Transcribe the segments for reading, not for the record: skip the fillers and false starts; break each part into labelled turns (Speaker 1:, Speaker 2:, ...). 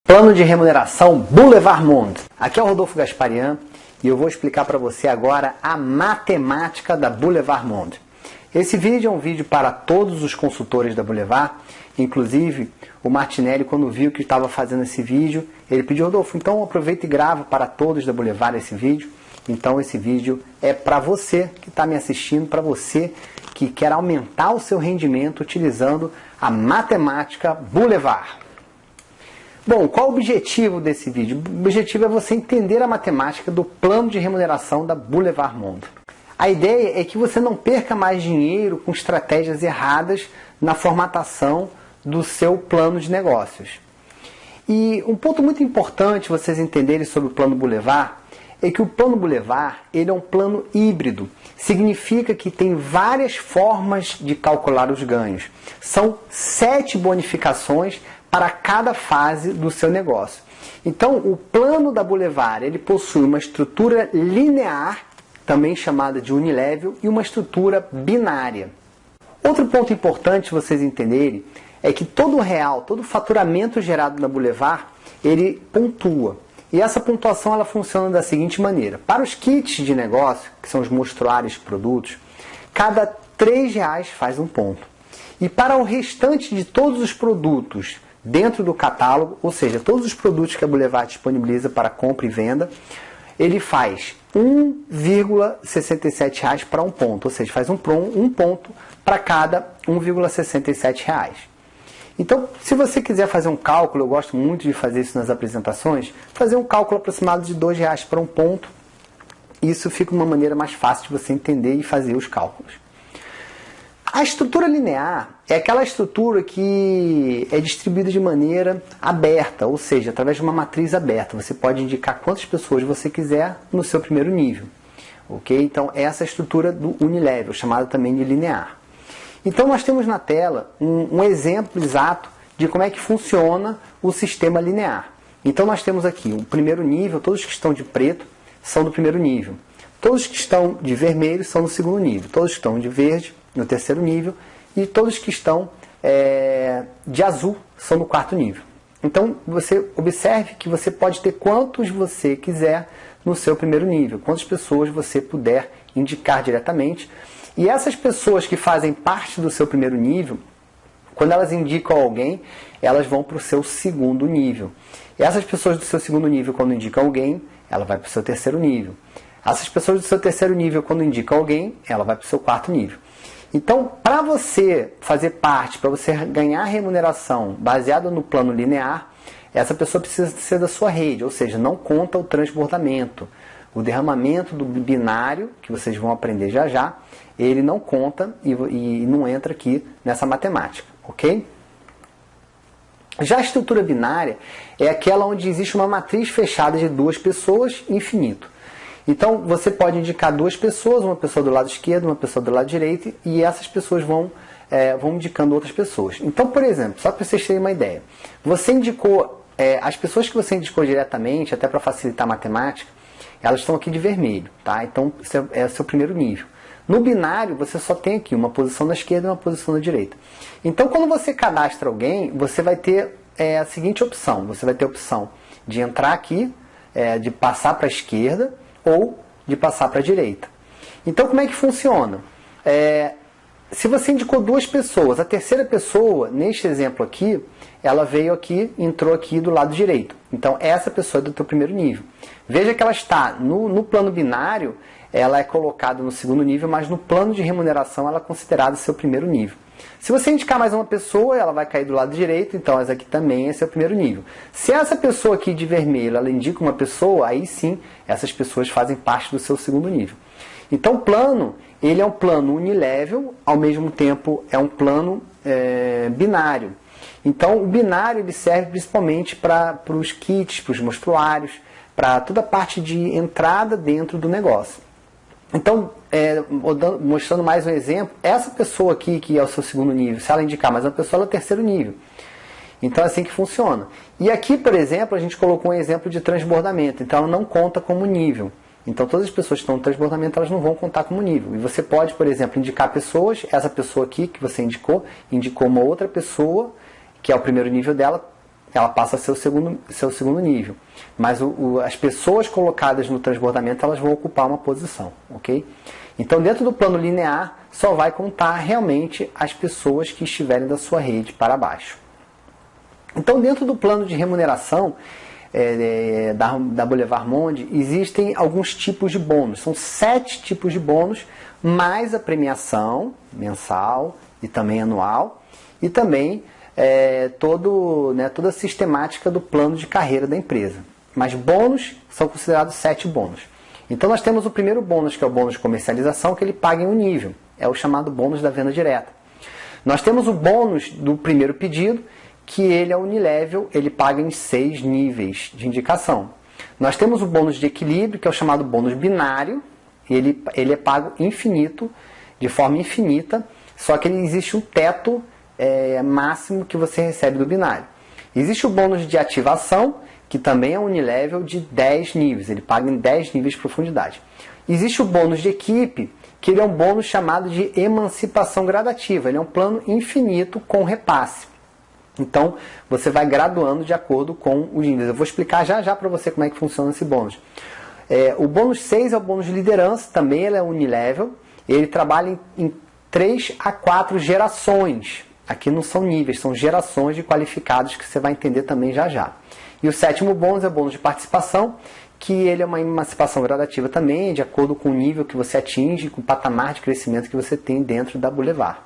Speaker 1: Plano de remuneração Boulevard Monde. Aqui é o Rodolfo Gasparian e eu vou explicar para você agora a matemática da Boulevard Monde. Esse vídeo é um vídeo para todos os consultores da Boulevard, inclusive o Martinelli, quando viu que estava fazendo esse vídeo, ele pediu: Rodolfo, então aproveita e grava para todos da Boulevard esse vídeo. Então esse vídeo é para você que está me assistindo, para você que quer aumentar o seu rendimento utilizando a matemática Boulevard. Bom, qual o objetivo desse vídeo? O objetivo é você entender a matemática do plano de remuneração da Boulevard Monde. A ideia é que você não perca mais dinheiro com estratégias erradas na formatação do seu plano de negócios. E um ponto muito importante vocês entenderem sobre o plano Boulevard é que o plano Boulevard ele é um plano híbrido. Significa que tem várias formas de calcular os ganhos. São 7 bonificações para cada fase do seu negócio. Então, o plano da Boulevard ele possui uma estrutura linear, também chamada de unilevel, e uma estrutura binária. Outro ponto importante vocês entenderem é que todo real, todo faturamento gerado na Boulevard, ele pontua. E essa pontuação ela funciona da seguinte maneira: para os kits de negócio, que são os mostruários de produtos, cada R$3 faz um ponto. E para o restante de todos os produtos dentro do catálogo, ou seja, todos os produtos que a Boulevard disponibiliza para compra e venda, ele faz R$1,67 para um ponto, ou seja, faz um ponto para cada R$1,67. Então, se você quiser fazer um cálculo, eu gosto muito de fazer isso nas apresentações, fazer um cálculo aproximado de R$2 para um ponto, isso fica uma maneira mais fácil de você entender e fazer os cálculos. A estrutura linear é aquela estrutura que é distribuída de maneira aberta, ou seja, através de uma matriz aberta. Você pode indicar quantas pessoas você quiser no seu primeiro nível. Ok? Então, essa é a estrutura do unilevel, chamada também de linear. Então, nós temos na tela um exemplo exato de como é que funciona o sistema linear. Então, nós temos aqui o primeiro nível, todos que estão de preto são do primeiro nível. Todos que estão de vermelho são do segundo nível. Todos que estão de verde no terceiro nível, e todos que estão de azul são no quarto nível. Então, você observe que você pode ter quantos você quiser no seu primeiro nível, quantas pessoas você puder indicar diretamente. E essas pessoas que fazem parte do seu primeiro nível, quando elas indicam alguém, elas vão para o seu segundo nível. E essas pessoas do seu segundo nível, quando indicam alguém, ela vai para o seu terceiro nível. Essas pessoas do seu terceiro nível, quando indicam alguém, ela vai para o seu quarto nível. Então, para você fazer parte, para você ganhar remuneração baseada no plano linear, essa pessoa precisa ser da sua rede, ou seja, não conta o transbordamento. O derramamento do binário, que vocês vão aprender já já, ele não conta e não entra aqui nessa matemática, ok? Já a estrutura binária é aquela onde existe uma matriz fechada de 2 pessoas, infinito. Então, você pode indicar 2 pessoas, uma pessoa do lado esquerdo, uma pessoa do lado direito, e essas pessoas vão indicando outras pessoas. Então, por exemplo, só para vocês terem uma ideia, você indicou, as pessoas que você indicou diretamente, até para facilitar a matemática, elas estão aqui de vermelho, tá? Então, esse é o seu primeiro nível. No binário, você só tem aqui uma posição da esquerda e uma posição da direita. Então, quando você cadastra alguém, você vai ter a seguinte opção. Você vai ter a opção de entrar aqui, de passar para a esquerda, ou de passar para a direita. Então, como é que funciona? Se você indicou 2 pessoas, a terceira pessoa, neste exemplo aqui, ela veio aqui, entrou aqui do lado direito. Então, essa pessoa é do teu primeiro nível. Veja que ela está no plano binário, ela é colocada no segundo nível, mas no plano de remuneração ela é considerada seu primeiro nível. Se você indicar mais uma pessoa, ela vai cair do lado direito, então essa aqui também é seu primeiro nível. Se essa pessoa aqui de vermelho, ela indica uma pessoa, aí sim, essas pessoas fazem parte do seu segundo nível. Então o plano, ele é um plano unilevel, ao mesmo tempo é um plano binário. Então o binário ele serve principalmente para os kits, para os mostruários, para toda a parte de entrada dentro do negócio. Então, mostrando mais um exemplo, essa pessoa aqui, que é o seu segundo nível, se ela indicar mais uma pessoa, ela é o terceiro nível. Então, é assim que funciona. E aqui, por exemplo, a gente colocou um exemplo de transbordamento. Então, ela não conta como nível. Então, todas as pessoas que estão no transbordamento, elas não vão contar como nível. E você pode, por exemplo, indicar pessoas. Essa pessoa aqui que você indicou uma outra pessoa, que é o primeiro nível dela, ela passa a ser o seu segundo nível. Mas as pessoas colocadas no transbordamento, elas vão ocupar uma posição, ok? Então, dentro do plano linear, só vai contar realmente as pessoas que estiverem da sua rede para baixo. Então, dentro do plano de remuneração da Boulevard Monde, existem alguns tipos de bônus. São 7 tipos de bônus, mais a premiação mensal e também anual, e também toda a sistemática do plano de carreira da empresa. Mas bônus são considerados 7 bônus. Então nós temos o primeiro bônus, que é o bônus de comercialização, que ele paga em um nível. É o chamado bônus da venda direta. Nós temos o bônus do primeiro pedido, que ele é unilevel, ele paga em 6 níveis de indicação. Nós temos o bônus de equilíbrio, que é o chamado bônus binário, ele é pago infinito, de forma infinita, só que existe um teto máximo que você recebe do binário. Existe o bônus de ativação, que também é unilevel, de 10 níveis, ele paga em 10 níveis de profundidade. Existe o bônus de equipe, que ele é um bônus chamado de emancipação gradativa, ele é um plano infinito com repasse. Então, você vai graduando de acordo com os níveis. Eu vou explicar já para você como é que funciona esse bônus. O bônus 6 é o bônus de liderança, também ele é unilevel. Ele trabalha em 3 a 4 gerações. Aqui não são níveis, são gerações de qualificados que você vai entender também já. E o 7º bônus é o bônus de participação, que ele é uma emancipação gradativa também, de acordo com o nível que você atinge, com o patamar de crescimento que você tem dentro da Boulevard.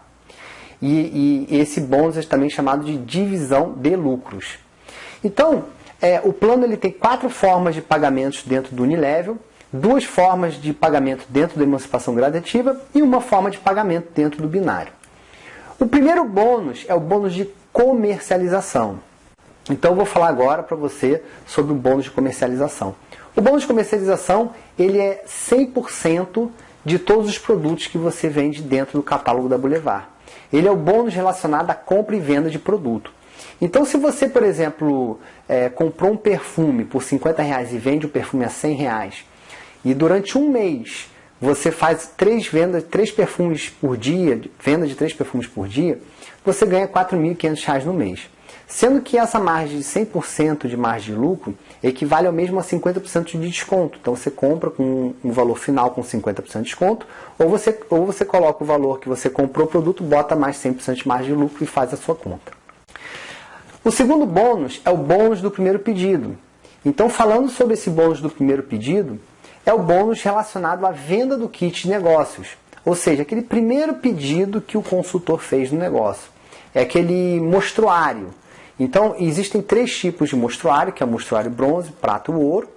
Speaker 1: E esse bônus é também chamado de divisão de lucros. Então, o plano ele tem 4 formas de pagamentos dentro do unilevel, 2 formas de pagamento dentro da emancipação gradativa e uma forma de pagamento dentro do binário. O primeiro bônus é o bônus de comercialização. Então, eu vou falar agora para você sobre o bônus de comercialização. O bônus de comercialização ele é 100% de todos os produtos que você vende dentro do catálogo da Boulevard. Ele é o bônus relacionado à compra e venda de produto. Então, se você, por exemplo, comprou um perfume por R$50 e vende o perfume a R$100, e durante um mês você faz 3 perfumes por dia, venda de 3 perfumes por dia, você ganha R$4.500 no mês. Sendo que essa margem de 100% de margem de lucro equivale ao mesmo a 50% de desconto. Então você compra com um valor final com 50% de desconto, ou você coloca o valor que você comprou o produto, bota mais 100% de margem de lucro e faz a sua conta. O segundo bônus é o bônus do primeiro pedido. Então, falando sobre esse bônus do primeiro pedido, é o bônus relacionado à venda do kit de negócios. Ou seja, aquele primeiro pedido que o consultor fez no negócio. É aquele mostruário. Então, existem 3 tipos de mostruário, que é o mostruário bronze, prata e ouro.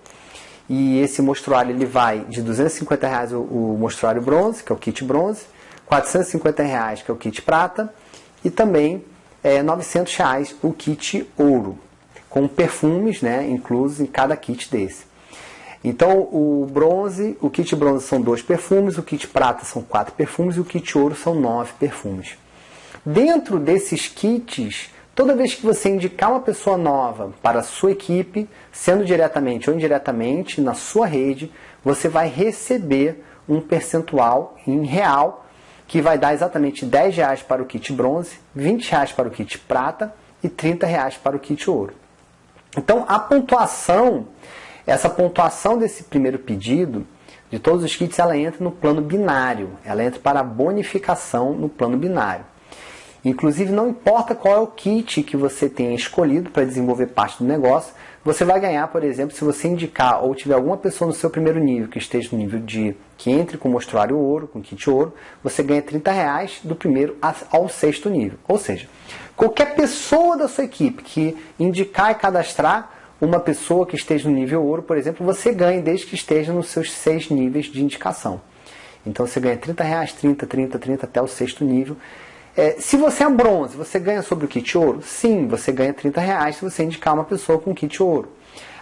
Speaker 1: E esse mostruário ele vai de R$250 o mostruário bronze, que é o kit bronze, R$450, que é o kit prata, e também R$900 o kit ouro, com perfumes, né, inclusos em cada kit desse. Então, o kit bronze são 2 perfumes, o kit prata são 4 perfumes e o kit ouro são 9 perfumes. Dentro desses kits, toda vez que você indicar uma pessoa nova para a sua equipe, sendo diretamente ou indiretamente na sua rede, você vai receber um percentual em real, que vai dar exatamente R$10 para o kit bronze, R$20 para o kit prata e R$30 para o kit ouro. Então, essa pontuação desse primeiro pedido, de todos os kits, ela entra no plano binário, ela entra para a bonificação no plano binário. Inclusive, não importa qual é o kit que você tenha escolhido para desenvolver parte do negócio, você vai ganhar, por exemplo, se você indicar ou tiver alguma pessoa no seu primeiro nível que esteja no nível que entre com o mostruário ouro, com o kit ouro, você ganha R$30 do primeiro ao 6º nível. Ou seja, qualquer pessoa da sua equipe que indicar e cadastrar uma pessoa que esteja no nível ouro, por exemplo, você ganha desde que esteja nos seus 6 níveis de indicação. Então você ganha R$30, 30 até o 6º nível. Se você é bronze, você ganha sobre o kit ouro? Sim, você ganha R$30 se você indicar uma pessoa com kit ouro.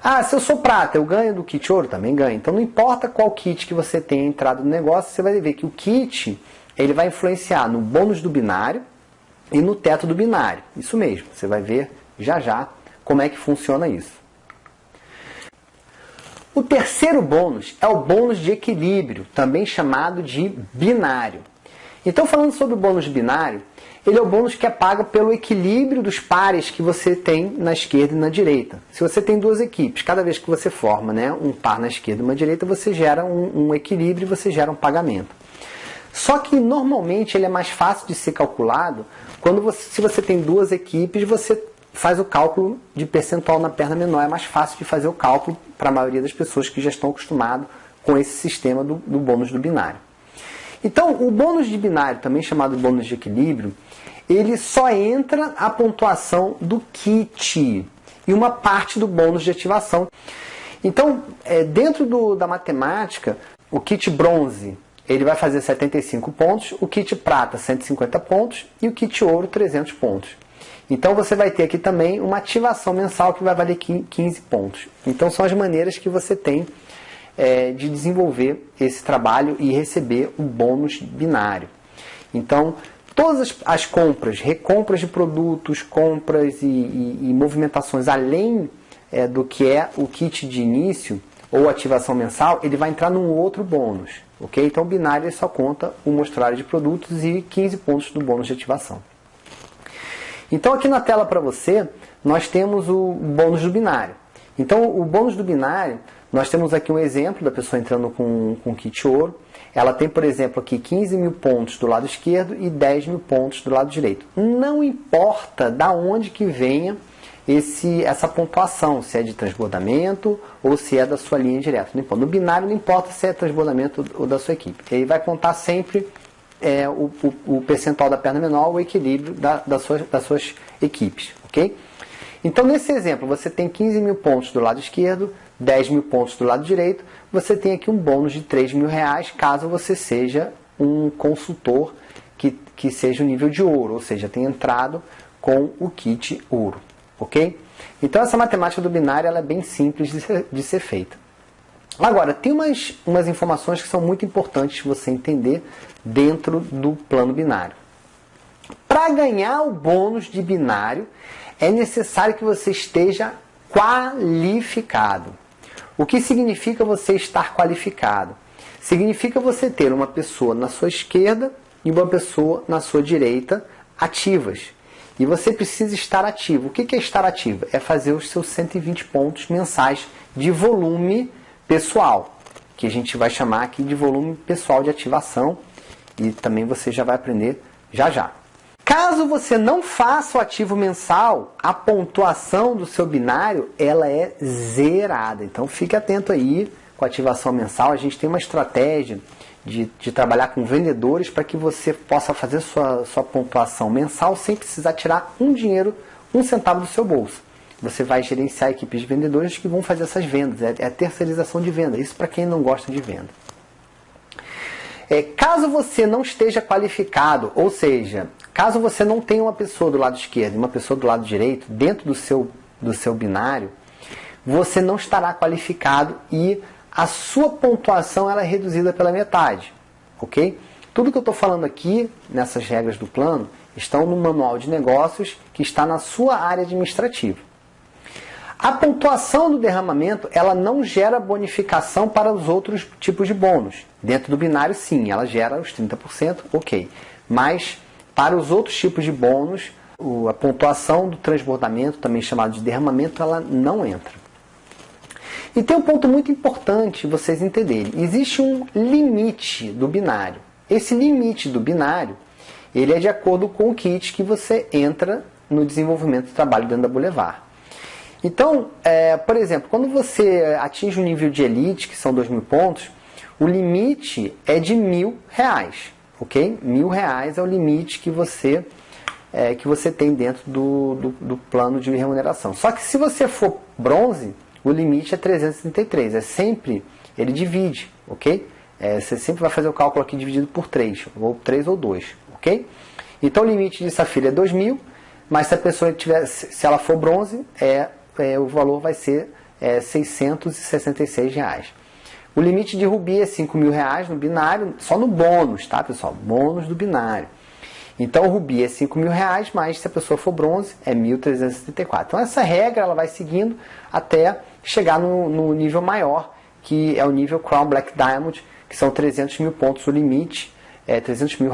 Speaker 1: Ah, se eu sou prata, eu ganho do kit ouro? Também ganho. Então não importa qual kit que você tenha entrado no negócio, você vai ver que o kit ele vai influenciar no bônus do binário e no teto do binário. Isso mesmo, você vai ver já como é que funciona isso. O terceiro bônus é o bônus de equilíbrio, também chamado de binário. Então, falando sobre o bônus binário, ele é o bônus que é pago pelo equilíbrio dos pares que você tem na esquerda e na direita. Se você tem duas equipes, cada vez que você forma, né, um par na esquerda e uma direita, você gera um equilíbrio e você gera um pagamento. Só que normalmente ele é mais fácil de ser calculado quando se você tem duas equipes, você faz o cálculo de percentual na perna menor. É mais fácil de fazer o cálculo para a maioria das pessoas que já estão acostumadas com esse sistema do bônus do binário. Então, o bônus de binário, também chamado bônus de equilíbrio, ele só entra a pontuação do kit e uma parte do bônus de ativação. Então, dentro da matemática, o kit bronze ele vai fazer 75 pontos, o kit prata 150 pontos e o kit ouro 300 pontos. Então você vai ter aqui também uma ativação mensal que vai valer 15 pontos. Então são as maneiras que você tem de desenvolver esse trabalho e receber o bônus binário. Então todas as compras, recompras de produtos, compras e movimentações além do que é o kit de início ou ativação mensal, ele vai entrar num outro bônus. Okay? Então o binário ele só conta o mostruário de produtos e 15 pontos do bônus de ativação. Então aqui na tela para você, nós temos o bônus do binário. Então o bônus do binário, nós temos aqui um exemplo da pessoa entrando com kit ouro. Ela tem, por exemplo, aqui 15 mil pontos do lado esquerdo e 10 mil pontos do lado direito. Não importa da onde que venha essa pontuação, se é de transbordamento ou se é da sua linha direta. Não importa. No binário não importa se é transbordamento ou da sua equipe. Ele vai contar sempre o percentual da perna menor, o equilíbrio das suas equipes. Okay? Então, nesse exemplo, você tem 15 mil pontos do lado esquerdo, 10 mil pontos do lado direito, você tem aqui um bônus de 3 mil reais, caso você seja um consultor que seja o nível de ouro, ou seja, tenha entrado com o kit ouro. Ok? Então essa matemática do binário ela é bem simples de ser feita. Agora, tem umas informações que são muito importantes você entender dentro do plano binário. Para ganhar o bônus de binário, é necessário que você esteja qualificado. O que significa você estar qualificado? Significa você ter uma pessoa na sua esquerda e uma pessoa na sua direita ativas. E você precisa estar ativo. O que é estar ativo? É fazer os seus 120 pontos mensais de volume pessoal, que a gente vai chamar aqui de volume pessoal de ativação, e também você já vai aprender já já. Caso você não faça o ativo mensal, a pontuação do seu binário ela é zerada. Então fique atento aí com a ativação mensal. A gente tem uma estratégia de trabalhar com vendedores para que você possa fazer sua pontuação mensal sem precisar tirar um centavo do seu bolso. Você vai gerenciar equipes de vendedores que vão fazer essas vendas. É a terceirização de venda. Isso para quem não gosta de venda. Caso você não esteja qualificado, ou seja, caso você não tenha uma pessoa do lado esquerdo e uma pessoa do lado direito dentro do seu binário, você não estará qualificado e a sua pontuação ela é reduzida pela metade, ok? Tudo que eu estou falando aqui, nessas regras do plano, estão no manual de negócios que está na sua área administrativa. A pontuação do derramamento, ela não gera bonificação para os outros tipos de bônus. Dentro do binário, sim, ela gera os 30%, ok. Mas, para os outros tipos de bônus, a pontuação do transbordamento, também chamado de derramamento, ela não entra. E tem um ponto muito importante vocês entenderem. Existe um limite do binário. Esse limite do binário, ele é de acordo com o kit que você entra no desenvolvimento do trabalho dentro da Boulevard. Então, por exemplo, quando você atinge o nível de elite, que são 2.000 pontos, o limite é de R$1.000, ok? R$1.000 é o limite que você tem dentro do plano de remuneração. Só que se você for bronze, o limite é 333, ele divide, ok? Você sempre vai fazer o cálculo aqui dividido por 3, ou 3 ou 2, ok? Então o limite de safira é 2.000, mas se a pessoa se ela for bronze, o valor vai ser R$666. O limite de rubi é R$5.000 no binário, só no bônus, tá pessoal? Bônus do binário. Então o rubi é R$5.000, mas se a pessoa for bronze, é 1.374. Então essa regra ela vai seguindo até chegar no nível maior, que é o nível Crown Black Diamond, que são 300 mil pontos o limite R$300 mil,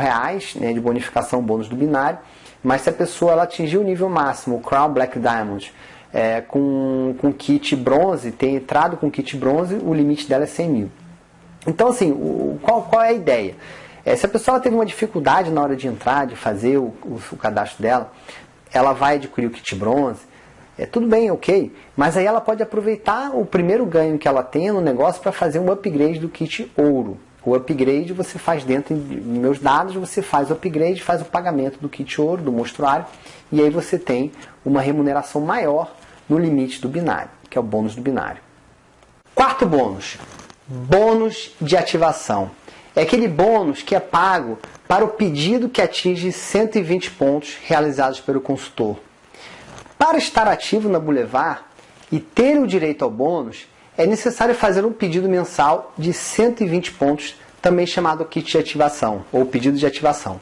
Speaker 1: né, de bonificação bônus do binário, mas se a pessoa ela atingir o nível máximo, o Crown Black Diamond, com kit bronze, ter entrado com kit bronze, o limite dela é 100 mil. Então, assim, qual é a ideia? Se a pessoa teve uma dificuldade na hora de entrar, de fazer o cadastro dela, ela vai adquirir o kit bronze, tudo bem, ok, mas aí ela pode aproveitar o primeiro ganho que ela tem no negócio para fazer um upgrade do kit ouro. O upgrade você faz dentro dos meus dados, você faz o upgrade, faz o pagamento do kit ouro, do monstruário, e aí você tem uma remuneração maior no limite do binário, que é o bônus do binário. Quarto bônus, bônus de ativação. É aquele bônus que é pago para o pedido que atinge 120 pontos realizados pelo consultor. Para estar ativo na Boulevard e ter o direito ao bônus, é necessário fazer um pedido mensal de 120 pontos, também chamado kit de ativação, ou pedido de ativação.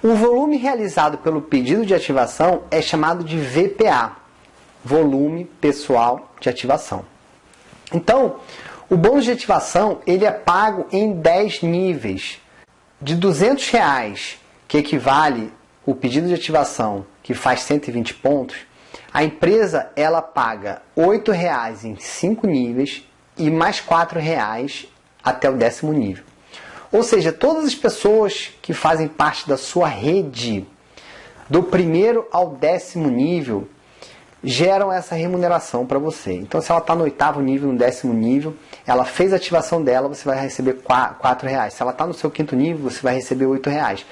Speaker 1: O volume realizado pelo pedido de ativação é chamado de VPA, volume pessoal de ativação. Então, o bônus de ativação ele é pago em 10 níveis. De R$200, que equivale o pedido de ativação, que faz 120 pontos, a empresa ela paga R$8 em 5 níveis e mais R$4 até o 10º nível. Ou seja, todas as pessoas que fazem parte da sua rede, do primeiro ao 10º nível, geram essa remuneração para você. Então, se ela está no 8º nível, no 10º nível, ela fez a ativação dela, você vai receber R$4. Se ela está no seu 5º nível, você vai receber R$8.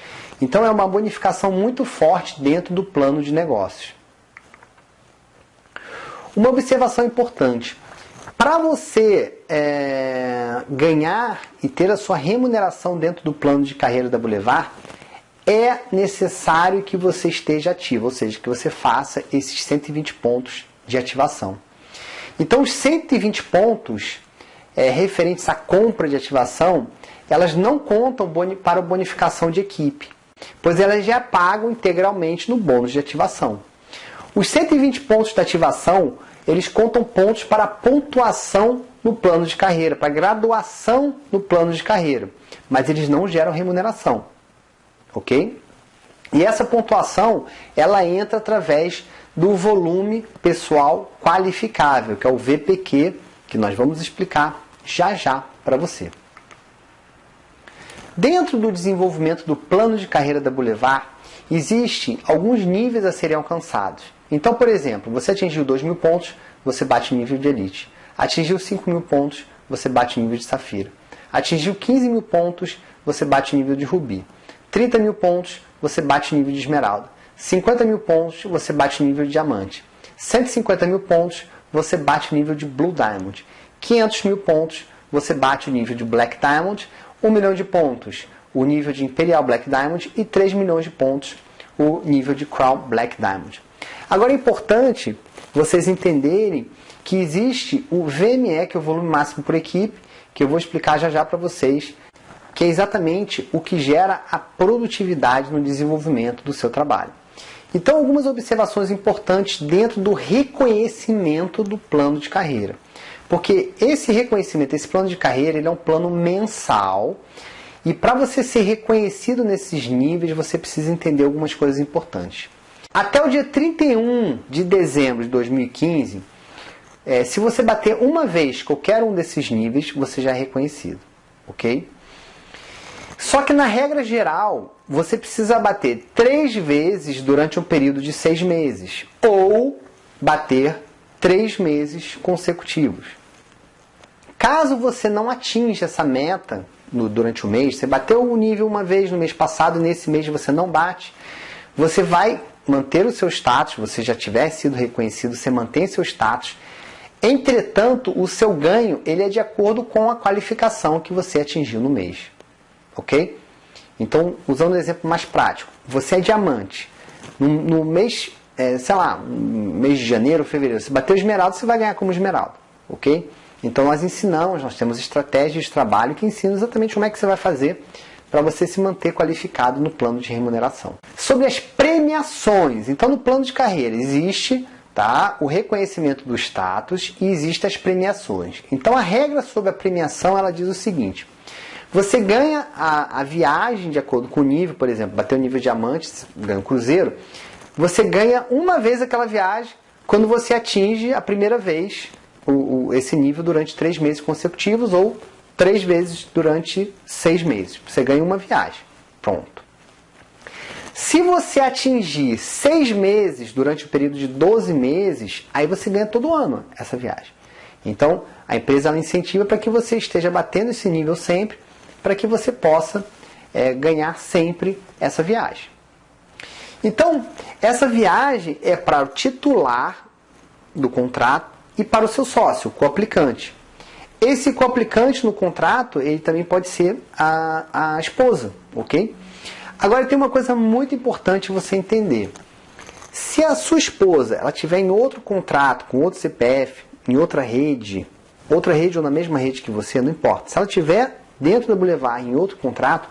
Speaker 1: Então, é uma bonificação muito forte dentro do plano de negócios. Uma observação importante. Para você ganhar e ter a sua remuneração dentro do plano de carreira da Boulevard, é necessário que você esteja ativo, ou seja, que você faça esses 120 pontos de ativação. Então, os 120 pontos referentes à compra de ativação, elas não contam para a bonificação de equipe, pois elas já pagam integralmente no bônus de ativação. Os 120 pontos de ativação, eles contam pontos para a pontuação no plano de carreira, para a graduação no plano de carreira, mas eles não geram remuneração. Ok? E essa pontuação, ela entra através do volume pessoal qualificável, que é o VPQ, que nós vamos explicar já para você. Dentro do desenvolvimento do plano de carreira da Boulevard, existem alguns níveis a serem alcançados. Então, por exemplo, você atingiu 2.000 pontos, você bate o nível de Elite. Atingiu 5.000 pontos, você bate o nível de Safira. Atingiu 15.000 pontos, você bate o nível de Rubi. 30.000 pontos, você bate o nível de Esmeralda. 50.000 pontos, você bate o nível de Diamante. 150.000 pontos, você bate o nível de Blue Diamond. 500.000 pontos, você bate o nível de Black Diamond. 1 milhão de pontos, o nível de Imperial Black Diamond. E 3 milhões de pontos, o nível de Crown Black Diamond. Agora é importante vocês entenderem que existe o VME, que é o volume máximo por equipe, que eu vou explicar já para vocês, que é exatamente o que gera a produtividade no desenvolvimento do seu trabalho. Então, algumas observações importantes dentro do reconhecimento do plano de carreira. Porque esse reconhecimento, esse plano de carreira, ele é um plano mensal, e para você ser reconhecido nesses níveis, você precisa entender algumas coisas importantes. Até o dia 31 de dezembro de 2015, se você bater uma vez qualquer um desses níveis, você já é reconhecido, ok? Só que na regra geral, você precisa bater 3 vezes durante um período de 6 meses, ou bater 3 meses consecutivos. Caso você não atinja essa meta durante o mês, você bateu o nível uma vez no mês passado e nesse mês você não bate, você vai manter o seu status, você já tiver sido reconhecido, você mantém seu status. Entretanto, o seu ganho ele é de acordo com a qualificação que você atingiu no mês. Ok? Então, usando um exemplo mais prático, você é diamante. No mês, sei lá, no mês de janeiro, fevereiro, você bateu esmeralda, você vai ganhar como esmeralda. Ok? Então, nós ensinamos, nós temos estratégias de trabalho que ensinam exatamente como é que você vai fazer para você se manter qualificado no plano de remuneração. Sobre as premiações, então no plano de carreira existe o reconhecimento do status e existem as premiações. Então a regra sobre a premiação ela diz o seguinte: Você ganha a viagem de acordo com o nível, por exemplo, bateu o nível diamante, ganha o cruzeiro, você ganha uma vez aquela viagem quando você atinge a primeira vez esse nível durante 3 meses consecutivos ou 3 vezes durante 6 meses. Você ganha uma viagem. Pronto. Se você atingir 6 meses durante o período de 12 meses, aí você ganha todo ano essa viagem. Então, a empresa ela incentiva para que você esteja batendo esse nível sempre, para que você possa ganhar sempre essa viagem. Então, essa viagem é para o titular do contrato e para o seu sócio, o coaplicante. Esse coaplicante no contrato, ele também pode ser a esposa, ok? Agora, tem uma coisa muito importante você entender. Se a sua esposa ela tiver em outro contrato, com outro CPF, em outra rede ou na mesma rede que você, não importa. Se ela tiver dentro da Boulevard em outro contrato,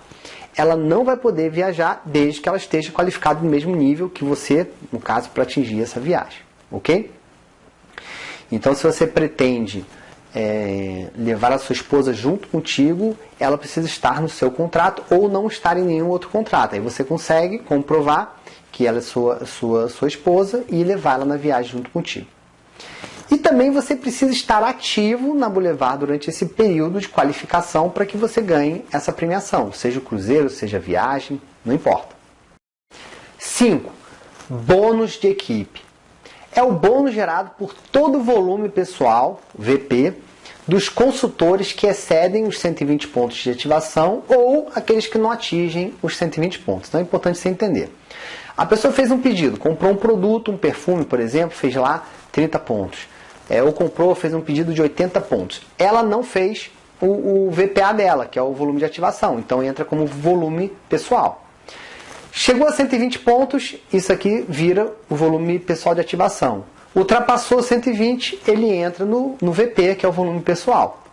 Speaker 1: ela não vai poder viajar desde que ela esteja qualificada no mesmo nível que você, no caso, para atingir essa viagem, ok? Então, se você pretende levar a sua esposa junto contigo, ela precisa estar no seu contrato ou não estar em nenhum outro contrato. Aí você consegue comprovar que ela é sua esposa e levá-la na viagem junto contigo. E também você precisa estar ativo na Boulevard durante esse período de qualificação para que você ganhe essa premiação, seja o cruzeiro, seja a viagem, não importa. 5. Bônus de equipe. É o bônus gerado por todo o volume pessoal, VP, dos consultores que excedem os 120 pontos de ativação ou aqueles que não atingem os 120 pontos. Então é importante você entender. A pessoa fez um pedido, comprou um produto, um perfume, por exemplo, fez lá 30 pontos. Ou fez um pedido de 80 pontos. Ela não fez o VPA dela, que é o volume de ativação. Então entra como volume pessoal. Chegou a 120 pontos, isso aqui vira o volume pessoal de ativação. Ultrapassou 120, ele entra no VP, que é o volume pessoal.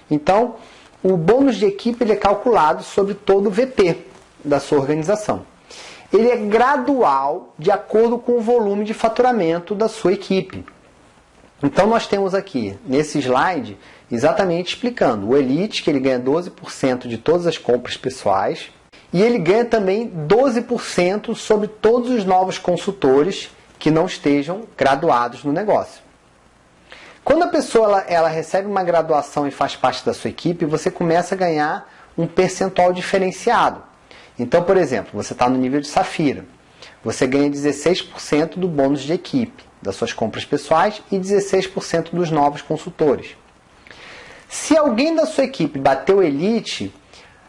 Speaker 1: Então, o bônus de equipe ele é calculado sobre todo o VP da sua organização. Ele é gradual de acordo com o volume de faturamento da sua equipe. Então, nós temos aqui, nesse slide, exatamente explicando o Elite, que ele ganha 12% de todas as compras pessoais, e ele ganha também 12% sobre todos os novos consultores que não estejam graduados no negócio. Quando a pessoa ela recebe uma graduação e faz parte da sua equipe, você começa a ganhar um percentual diferenciado. Então, por exemplo, você está no nível de Safira. Você ganha 16% do bônus de equipe das suas compras pessoais e 16% dos novos consultores. Se alguém da sua equipe bateu o Elite,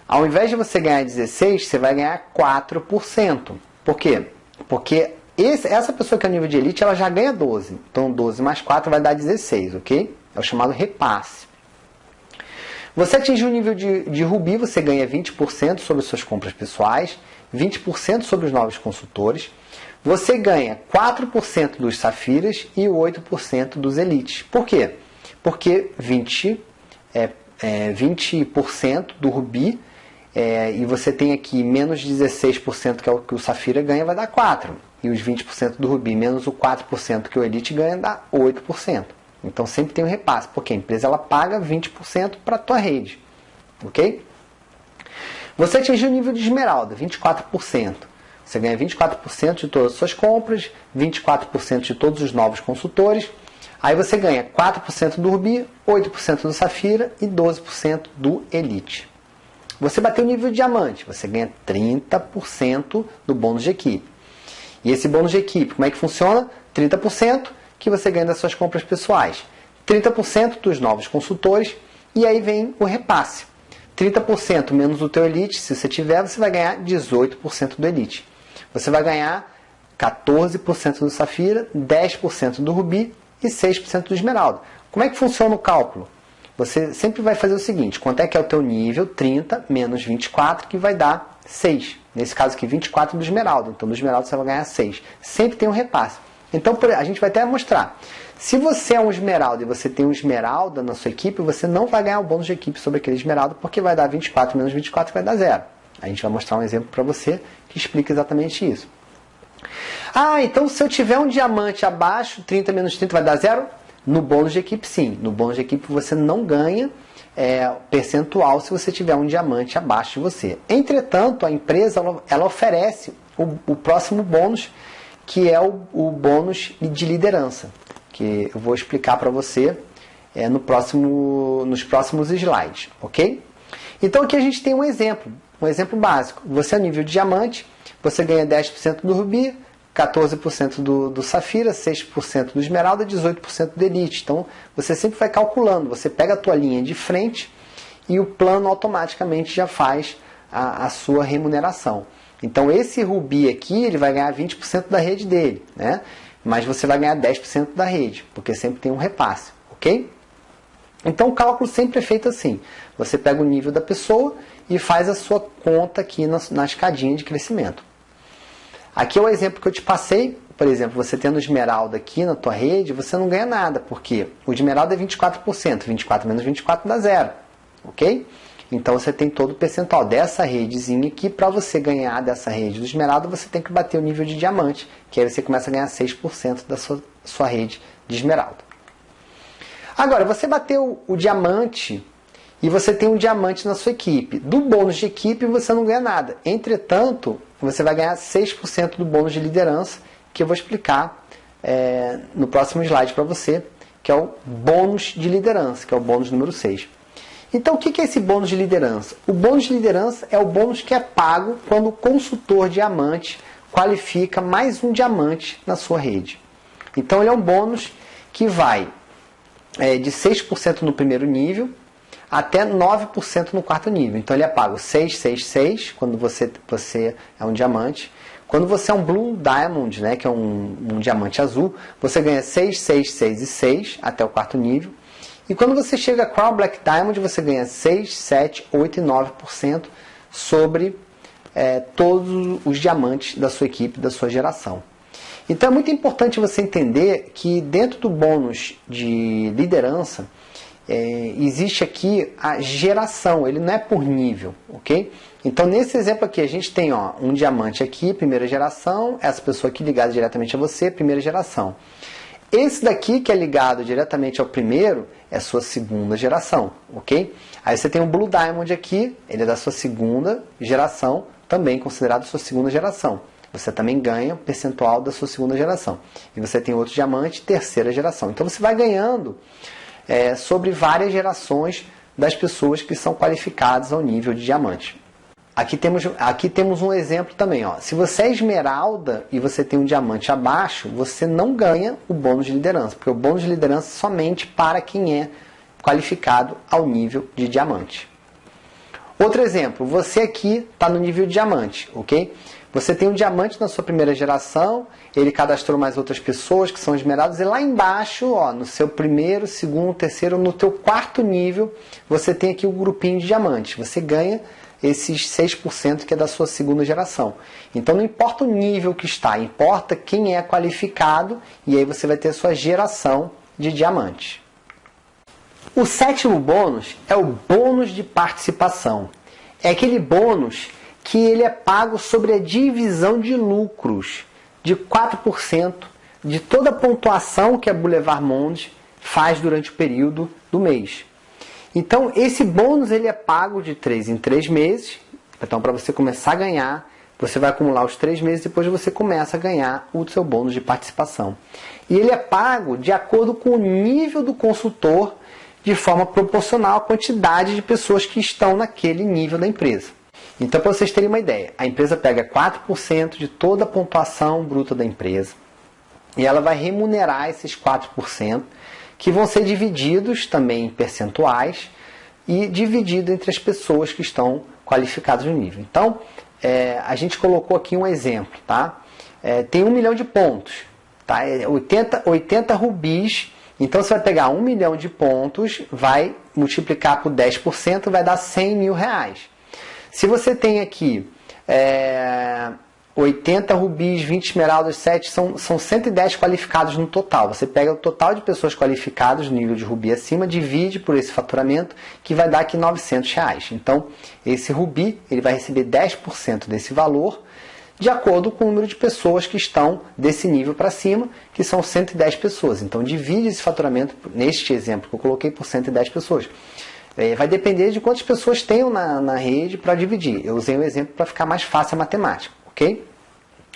Speaker 1: ao invés de você ganhar 16%, você vai ganhar 4%. Por quê? Porque essa pessoa que é o nível de Elite, ela já ganha 12%. Então 12 mais 4 vai dar 16%, ok? É o chamado repasse. Você atingiu o nível de Rubi, você ganha 20% sobre as suas compras pessoais, 20% sobre os novos consultores. Você ganha 4% dos Safiras e 8% dos Elites. Por quê? Porque 20% do Rubi e você tem aqui menos 16% que é o que o Safira ganha, vai dar 4%. E os 20% do Rubi menos o 4% que o Elite ganha dá 8%. Então sempre tem um repasse, porque a empresa ela paga 20% para a tua rede. Ok? Você atingiu o nível de Esmeralda, 24%. Você ganha 24% de todas as suas compras, 24% de todos os novos consultores. Aí você ganha 4% do Rubi, 8% do Safira e 12% do Elite. Você bateu o nível de Diamante, você ganha 30% do bônus de equipe. E esse bônus de equipe, como é que funciona? 30% que você ganha das suas compras pessoais, 30% dos novos consultores e aí vem o repasse. 30% menos o teu Elite, se você tiver, você vai ganhar 18% do Elite. Você vai ganhar 14% do Safira, 10% do Rubi e 6% do Esmeralda. Como é que funciona o cálculo? Você sempre vai fazer o seguinte, quanto é que é o teu nível? 30 menos 24, que vai dar 6. Nesse caso aqui, 24 do Esmeralda. Então, do Esmeralda você vai ganhar 6. Sempre tem um repasse. Então, a gente vai até mostrar. Se você é um Esmeralda e você tem um Esmeralda na sua equipe, você não vai ganhar o bônus de equipe sobre aquele Esmeralda, porque vai dar 24 menos 24, vai dar 0. A gente vai mostrar um exemplo para você que explica exatamente isso. Ah, então se eu tiver um diamante abaixo, 30 menos 30 vai dar 0? No bônus de equipe, sim. No bônus de equipe você não ganha percentual se você tiver um diamante abaixo de você. Entretanto, a empresa ela oferece o próximo bônus, que é o bônus de liderança, que eu vou explicar para você nos próximos slides, ok? Então aqui a gente tem um exemplo básico. Você é nível de diamante, você ganha 10% do rubi, 14% do safira, 6% do esmeralda, 18% do elite. Então, você sempre vai calculando. Você pega a tua linha de frente e o plano automaticamente já faz a sua remuneração. Então, esse rubi aqui, ele vai ganhar 20% da rede dele, né? Mas você vai ganhar 10% da rede, porque sempre tem um repasse, ok? Então, o cálculo sempre é feito assim. Você pega o nível da pessoa e faz a sua conta aqui na escadinha de crescimento. Aqui é o exemplo que eu te passei. Por exemplo, você tendo esmeralda aqui na tua rede, você não ganha nada, porque o esmeralda é 24%, 24 menos 24 dá zero, ok? Então você tem todo o percentual dessa redezinha aqui. Para você ganhar dessa rede do esmeralda, você tem que bater o nível de diamante, que aí você começa a ganhar 6% da sua rede de esmeralda. Agora, você bateu o diamante e você tem um diamante na sua equipe. Do bônus de equipe você não ganha nada. Entretanto, você vai ganhar 6% do bônus de liderança, que eu vou explicar no próximo slide para você, que é o bônus de liderança, que é o bônus número 6. Então, o que é esse bônus de liderança? O bônus de liderança é o bônus que é pago quando o consultor diamante qualifica mais um diamante na sua rede. Então, ele é um bônus que vai de 6% no primeiro nível até 9% no quarto nível. Então, ele é pago 6, 6, 6, quando você é um diamante. Quando você é um Blue Diamond, né, que é um diamante azul, você ganha 6, 6, 6 e 6 até o quarto nível. E quando você chega a Crown Black Diamond, você ganha 6, 7, 8 e 9% sobre todos os diamantes da sua equipe, da sua geração. Então é muito importante você entender que dentro do bônus de liderança, existe aqui a geração, ele não é por nível, ok? Então nesse exemplo aqui a gente tem um diamante aqui, primeira geração, essa pessoa aqui ligada diretamente a você, primeira geração. Esse daqui que é ligado diretamente ao primeiro é a sua segunda geração, ok? Aí você tem um Blue Diamond aqui, ele é da sua segunda geração, também considerado sua segunda geração. Você também ganha o percentual da sua segunda geração. E você tem outro diamante, terceira geração. Então você vai ganhando sobre várias gerações das pessoas que são qualificadas ao nível de diamante. Aqui temos um exemplo também. Se você é esmeralda e você tem um diamante abaixo, você não ganha o bônus de liderança, porque o bônus de liderança é somente para quem é qualificado ao nível de diamante. Outro exemplo, você aqui está no nível de diamante, ok? Você tem um diamante na sua primeira geração, ele cadastrou mais outras pessoas que são esmeraldas, e lá embaixo, no seu primeiro, segundo, terceiro, no teu quarto nível, você tem aqui o grupinho de diamantes. Você ganha esses 6% que é da sua segunda geração. Então não importa o nível que está, importa quem é qualificado, e aí você vai ter a sua geração de diamantes. O sétimo bônus é o bônus de participação. É aquele bônus que ele é pago sobre a divisão de lucros de 4% de toda a pontuação que a Boulevard Monde faz durante o período do mês. Então, esse bônus ele é pago de 3 em 3 meses. Então, para você começar a ganhar, você vai acumular os 3 meses, depois você começa a ganhar o seu bônus de participação. E ele é pago de acordo com o nível do consultor, de forma proporcional à quantidade de pessoas que estão naquele nível da empresa. Então, para vocês terem uma ideia, a empresa pega 4% de toda a pontuação bruta da empresa e ela vai remunerar esses 4%, que vão ser divididos também em percentuais e dividido entre as pessoas que estão qualificadas no nível. Então, a gente colocou aqui um exemplo, tá? Tem 1 milhão de pontos, tá? 80 rubis. Então, você vai pegar 1 milhão de pontos, vai multiplicar por 10%, vai dar 100 mil reais. Se você tem aqui 80 rubis, 20 esmeraldas, 7, são 110 qualificados no total. Você pega o total de pessoas qualificadas no nível de rubi acima, divide por esse faturamento, que vai dar aqui 900 reais. Então, esse rubi ele vai receber 10% desse valor, de acordo com o número de pessoas que estão desse nível para cima, que são 110 pessoas. Então, divide esse faturamento, neste exemplo que eu coloquei, por 110 pessoas. Vai depender de quantas pessoas tenham na rede para dividir. Eu usei um exemplo para ficar mais fácil a matemática, ok?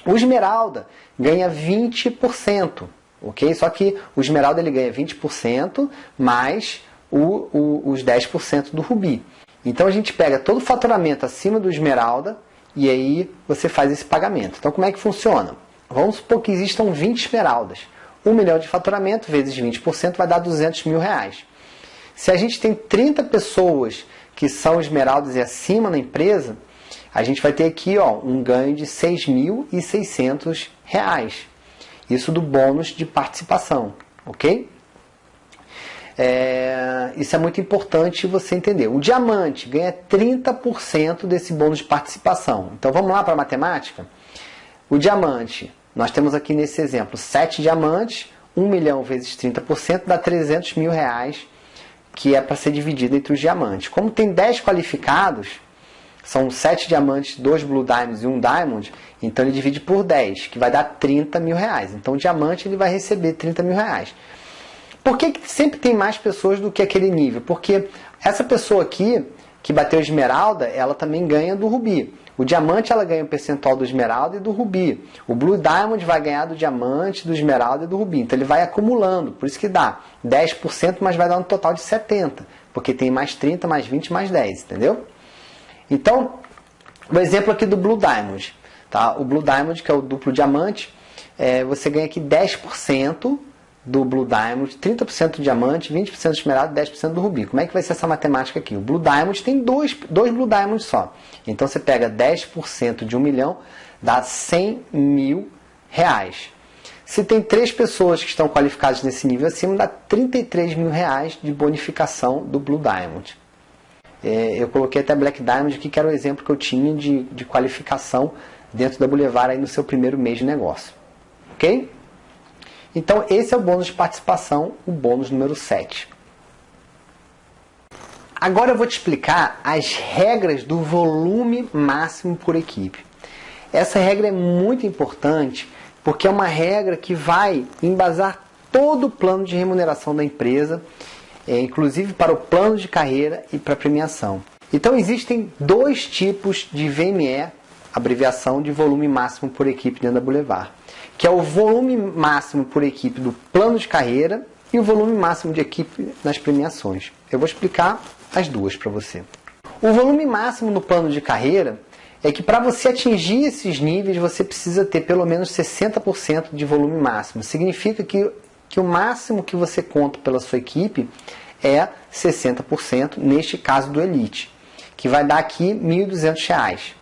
Speaker 1: O esmeralda ganha 20%, ok? Só que o esmeralda ele ganha 20% mais os 10% do rubi. Então a gente pega todo o faturamento acima do esmeralda e aí você faz esse pagamento. Então como é que funciona? Vamos supor que existam 20 esmeraldas. 1 milhão de faturamento vezes 20% vai dar 200 mil reais. Se a gente tem 30 pessoas que são esmeraldas e acima na empresa, a gente vai ter aqui um ganho de R$ 6.600. Isso do bônus de participação, ok? Isso é muito importante você entender. O diamante ganha 30% desse bônus de participação. Então vamos lá para a matemática? O diamante, nós temos aqui nesse exemplo 7 diamantes, 1 milhão vezes 30% dá 300 mil reais, que é para ser dividido entre os diamantes. Como tem 10 qualificados, são 7 diamantes, 2 Blue Diamonds e 1 Diamond, então ele divide por 10, que vai dar 30 mil reais. Então o diamante ele vai receber 30 mil reais. Por que sempre tem mais pessoas do que aquele nível? Porque essa pessoa aqui, que bateu esmeralda, ela também ganha do rubi. O diamante ela ganha o percentual do esmeralda e do rubi. O Blue Diamond vai ganhar do diamante, do esmeralda e do rubi. Então ele vai acumulando. Por isso que dá 10%, mas vai dar um total de 70%. Porque tem mais 30, mais 20, mais 10. Entendeu? Então, o exemplo aqui do Blue Diamond. Tá? O Blue Diamond, que é o duplo diamante, você ganha aqui 10% do Blue Diamond, 30% do diamante, 20% do esmeralda e 10% do rubi. Como é que vai ser essa matemática aqui? O Blue Diamond tem dois Blue Diamonds só. Então você pega 10% de 1 milhão, dá 100 mil reais. Se tem 3 pessoas que estão qualificadas nesse nível acima, dá 33 mil reais de bonificação do Blue Diamond. Eu coloquei até Black Diamond aqui, que era o exemplo que eu tinha de qualificação dentro da Boulevard aí no seu primeiro mês de negócio. Ok? Então, esse é o bônus de participação, o bônus número 7. Agora eu vou te explicar as regras do volume máximo por equipe. Essa regra é muito importante porque é uma regra que vai embasar todo o plano de remuneração da empresa, inclusive para o plano de carreira e para a premiação. Então, existem 2 tipos de VME, abreviação de volume máximo por equipe dentro da Boulevard, que é o volume máximo por equipe do plano de carreira e o volume máximo de equipe nas premiações. Eu vou explicar as duas para você. O volume máximo no plano de carreira é que para você atingir esses níveis você precisa ter pelo menos 60% de volume máximo. Significa que o máximo que você conta pela sua equipe é 60%, neste caso do Elite, que vai dar aqui R$ 1.200.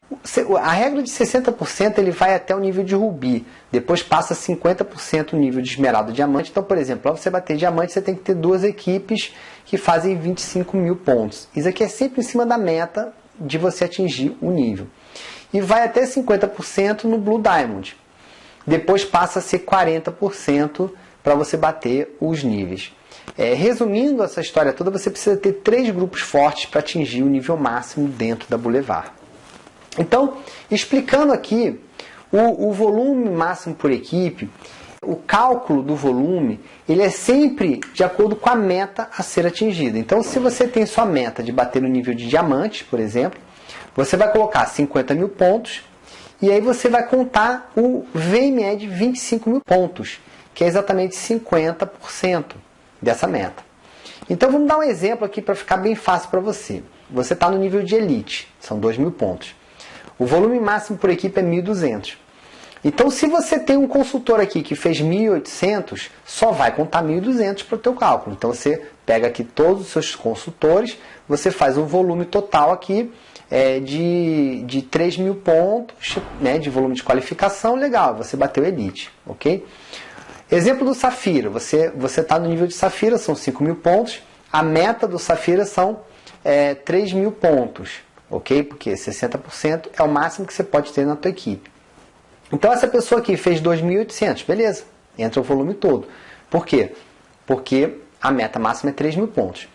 Speaker 1: A regra de 60% ele vai até o nível de rubi, depois passa 50% o nível de esmeralda e diamante. Então, por exemplo, para você bater diamante, você tem que ter 2 equipes que fazem 25 mil pontos. Isso aqui é sempre em cima da meta de você atingir o nível. E vai até 50% no Blue Diamond. Depois passa a ser 40% para você bater os níveis. Resumindo essa história toda, você precisa ter 3 grupos fortes para atingir o nível máximo dentro da Boulevard. Então, explicando aqui o volume máximo por equipe, o cálculo do volume, ele é sempre de acordo com a meta a ser atingida. Então, se você tem sua meta de bater no nível de diamante, por exemplo, você vai colocar 50 mil pontos e aí você vai contar o VME de 25 mil pontos, que é exatamente 50% dessa meta. Então, vamos dar um exemplo aqui para ficar bem fácil para você. Você está no nível de Elite, são 2.000 pontos. O volume máximo por equipe é 1.200. Então, se você tem um consultor aqui que fez 1.800, só vai contar 1.200 para o teu cálculo. Então, você pega aqui todos os seus consultores, você faz um volume total aqui de 3.000 pontos, né, de volume de qualificação, legal, você bateu Elite, ok? Exemplo do Safira, você está no nível de Safira, são 5.000 pontos, a meta do Safira são 3.000 pontos, ok? Porque 60% é o máximo que você pode ter na tua equipe. Então essa pessoa aqui fez 2.800, beleza, entra o volume todo. Por quê? Porque a meta máxima é 3.000 pontos.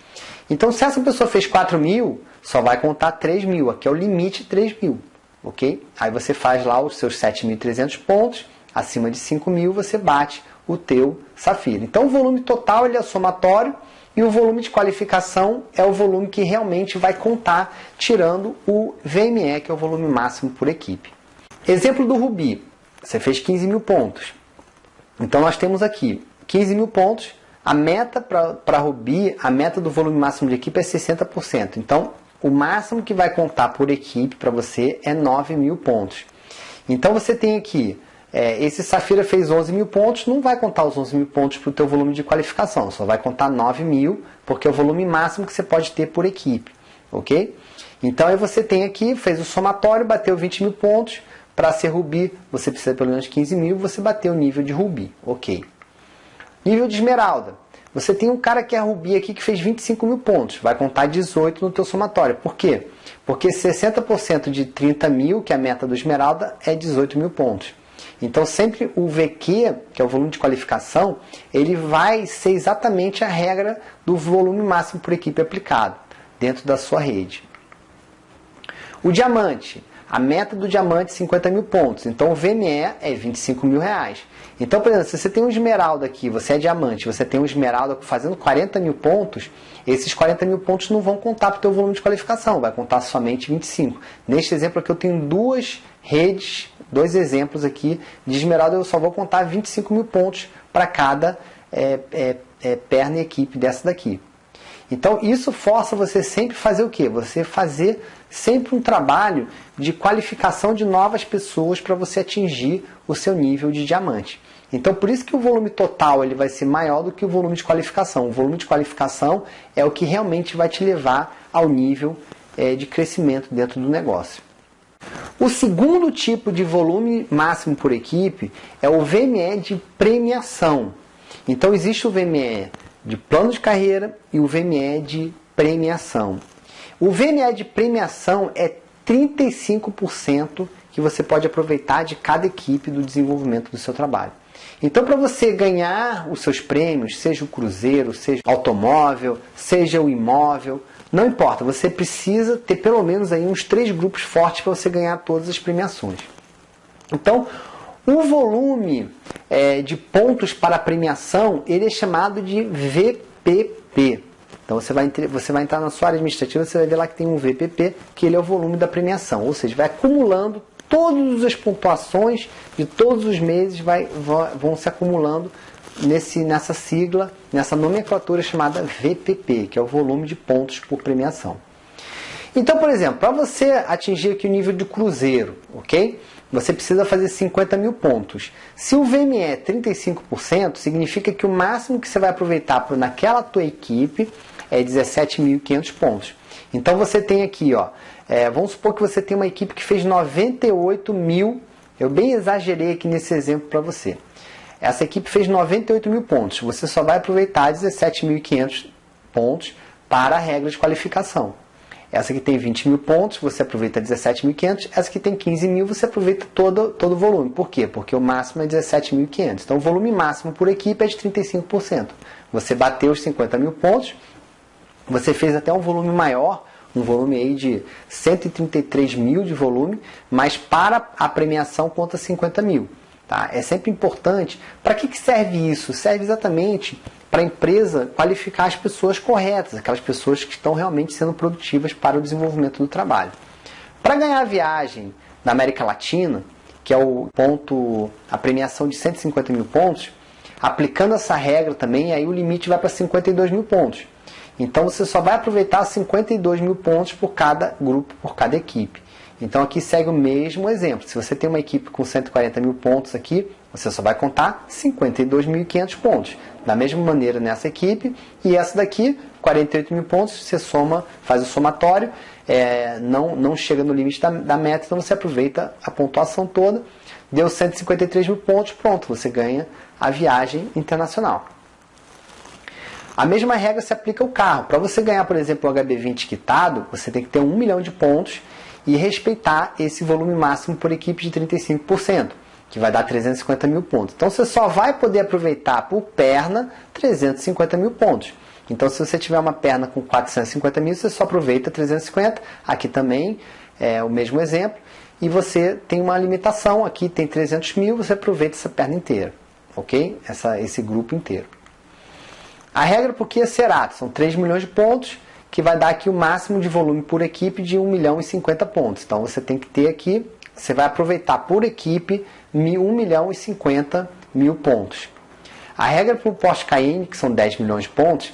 Speaker 1: Então se essa pessoa fez 4.000, só vai contar 3.000, aqui é o limite 3.000, ok? Aí você faz lá os seus 7.300 pontos, acima de 5.000 você bate o teu Safira. Então o volume total ele é somatório e o volume de qualificação é o volume que realmente vai contar, tirando o VME, que é o volume máximo por equipe. Exemplo do Ruby, você fez 15 mil pontos. Então nós temos aqui 15 mil pontos, a meta para Ruby, a meta do volume máximo de equipe é 60%. Então o máximo que vai contar por equipe para você é 9 mil pontos. Então você tem aqui, esse Safira fez 11 mil pontos, não vai contar os 11 mil pontos para o teu volume de qualificação, só vai contar 9 mil, porque é o volume máximo que você pode ter por equipe, ok? Então aí você tem aqui, fez o somatório, bateu 20 mil pontos, para ser Ruby você precisa pelo menos 15 mil, você bateu o nível de Ruby, ok? Nível de Esmeralda, você tem um cara que é Ruby aqui que fez 25 mil pontos, vai contar 18 no teu somatório, por quê? Porque 60% de 30 mil, que é a meta do Esmeralda, é 18 mil pontos. Então, sempre o VQ, que é o volume de qualificação, ele vai ser exatamente a regra do volume máximo por equipe aplicado, dentro da sua rede. O Diamante, a meta do Diamante é 50 mil pontos, então o VME é 25 mil reais. Então, por exemplo, se você tem um Esmeralda aqui, você é Diamante, você tem um Esmeralda fazendo 40 mil pontos, esses 40 mil pontos não vão contar para o teu volume de qualificação, vai contar somente 25. Neste exemplo aqui eu tenho duas redes, dois exemplos aqui de Esmeralda, eu só vou contar 25 mil pontos para cada perna e equipe dessa daqui. Então isso força você sempre fazer o quê? Você fazer sempre um trabalho de qualificação de novas pessoas para você atingir o seu nível de diamante. Então por isso que o volume total ele vai ser maior do que o volume de qualificação. O volume de qualificação é o que realmente vai te levar ao nível de crescimento dentro do negócio. O segundo tipo de volume máximo por equipe é o VME de premiação. Então existe o VME de plano de carreira e o VME de premiação. O VME de premiação é 35% que você pode aproveitar de cada equipe do desenvolvimento do seu trabalho. Então, para você ganhar os seus prêmios, seja o cruzeiro, seja o automóvel, seja o imóvel, não importa, você precisa ter pelo menos aí uns 3 grupos fortes para você ganhar todas as premiações. Então, o volume de pontos para a premiação, ele é chamado de VPP. Então você vai entrar na sua área administrativa, você vai ver lá que tem um VPP, que ele é o volume da premiação. Ou seja, vai acumulando todas as pontuações de todos os meses, vão se acumulando nessa sigla, nessa nomenclatura chamada VPP, que é o volume de pontos por premiação. Então, por exemplo, para você atingir aqui o nível de cruzeiro, ok? Você precisa fazer 50 mil pontos. Se o VME é 35%, significa que o máximo que você vai aproveitar naquela tua equipe é 17.500 pontos. Então você tem aqui, ó, vamos supor que você tem uma equipe que fez 98 mil, eu bem exagerei aqui nesse exemplo para você. Essa equipe fez 98 mil pontos, você só vai aproveitar 17.500 pontos para a regra de qualificação. Essa aqui tem 20 mil pontos, você aproveita 17.500. Essa aqui tem 15 mil, você aproveita todo o volume. Por quê? Porque o máximo é 17.500. Então o volume máximo por equipe é de 35%. Você bateu os 50 mil pontos, você fez até um volume maior, um volume aí de 133 mil de volume, mas para a premiação conta 50 mil. Tá? É sempre importante. Para que serve isso? Serve exatamente para a empresa qualificar as pessoas corretas, aquelas pessoas que estão realmente sendo produtivas para o desenvolvimento do trabalho. Para ganhar a viagem na América Latina, que é a premiação de 150 mil pontos, aplicando essa regra também, aí o limite vai para 52 mil pontos. Então você só vai aproveitar 52 mil pontos por cada grupo, por cada equipe. Então aqui segue o mesmo exemplo. Se você tem uma equipe com 140 mil pontos aqui, você só vai contar 52.500 pontos. Da mesma maneira nessa equipe, e essa daqui, 48 mil pontos, você soma, faz o somatório, não chega no limite da meta, então você aproveita a pontuação toda, deu 153 mil pontos, pronto, você ganha a viagem internacional. A mesma regra se aplica ao carro. Para você ganhar, por exemplo, o HB20 quitado, você tem que ter 1 milhão de pontos e respeitar esse volume máximo por equipe de 35%, que vai dar 350 mil pontos. Então você só vai poder aproveitar por perna 350 mil pontos. Então se você tiver uma perna com 450 mil, você só aproveita 350. Aqui também é o mesmo exemplo. E você tem uma limitação, aqui tem 300 mil, você aproveita essa perna inteira. ok? Esse grupo inteiro. A regra por que será? São 3 milhões de pontos, que vai dar aqui o máximo de volume por equipe de 1 milhão e 50 pontos. Então você tem que ter aqui, você vai aproveitar por equipe 1 milhão e 50 mil pontos. A regra para o Porsche Cayenne, que são 10 milhões de pontos,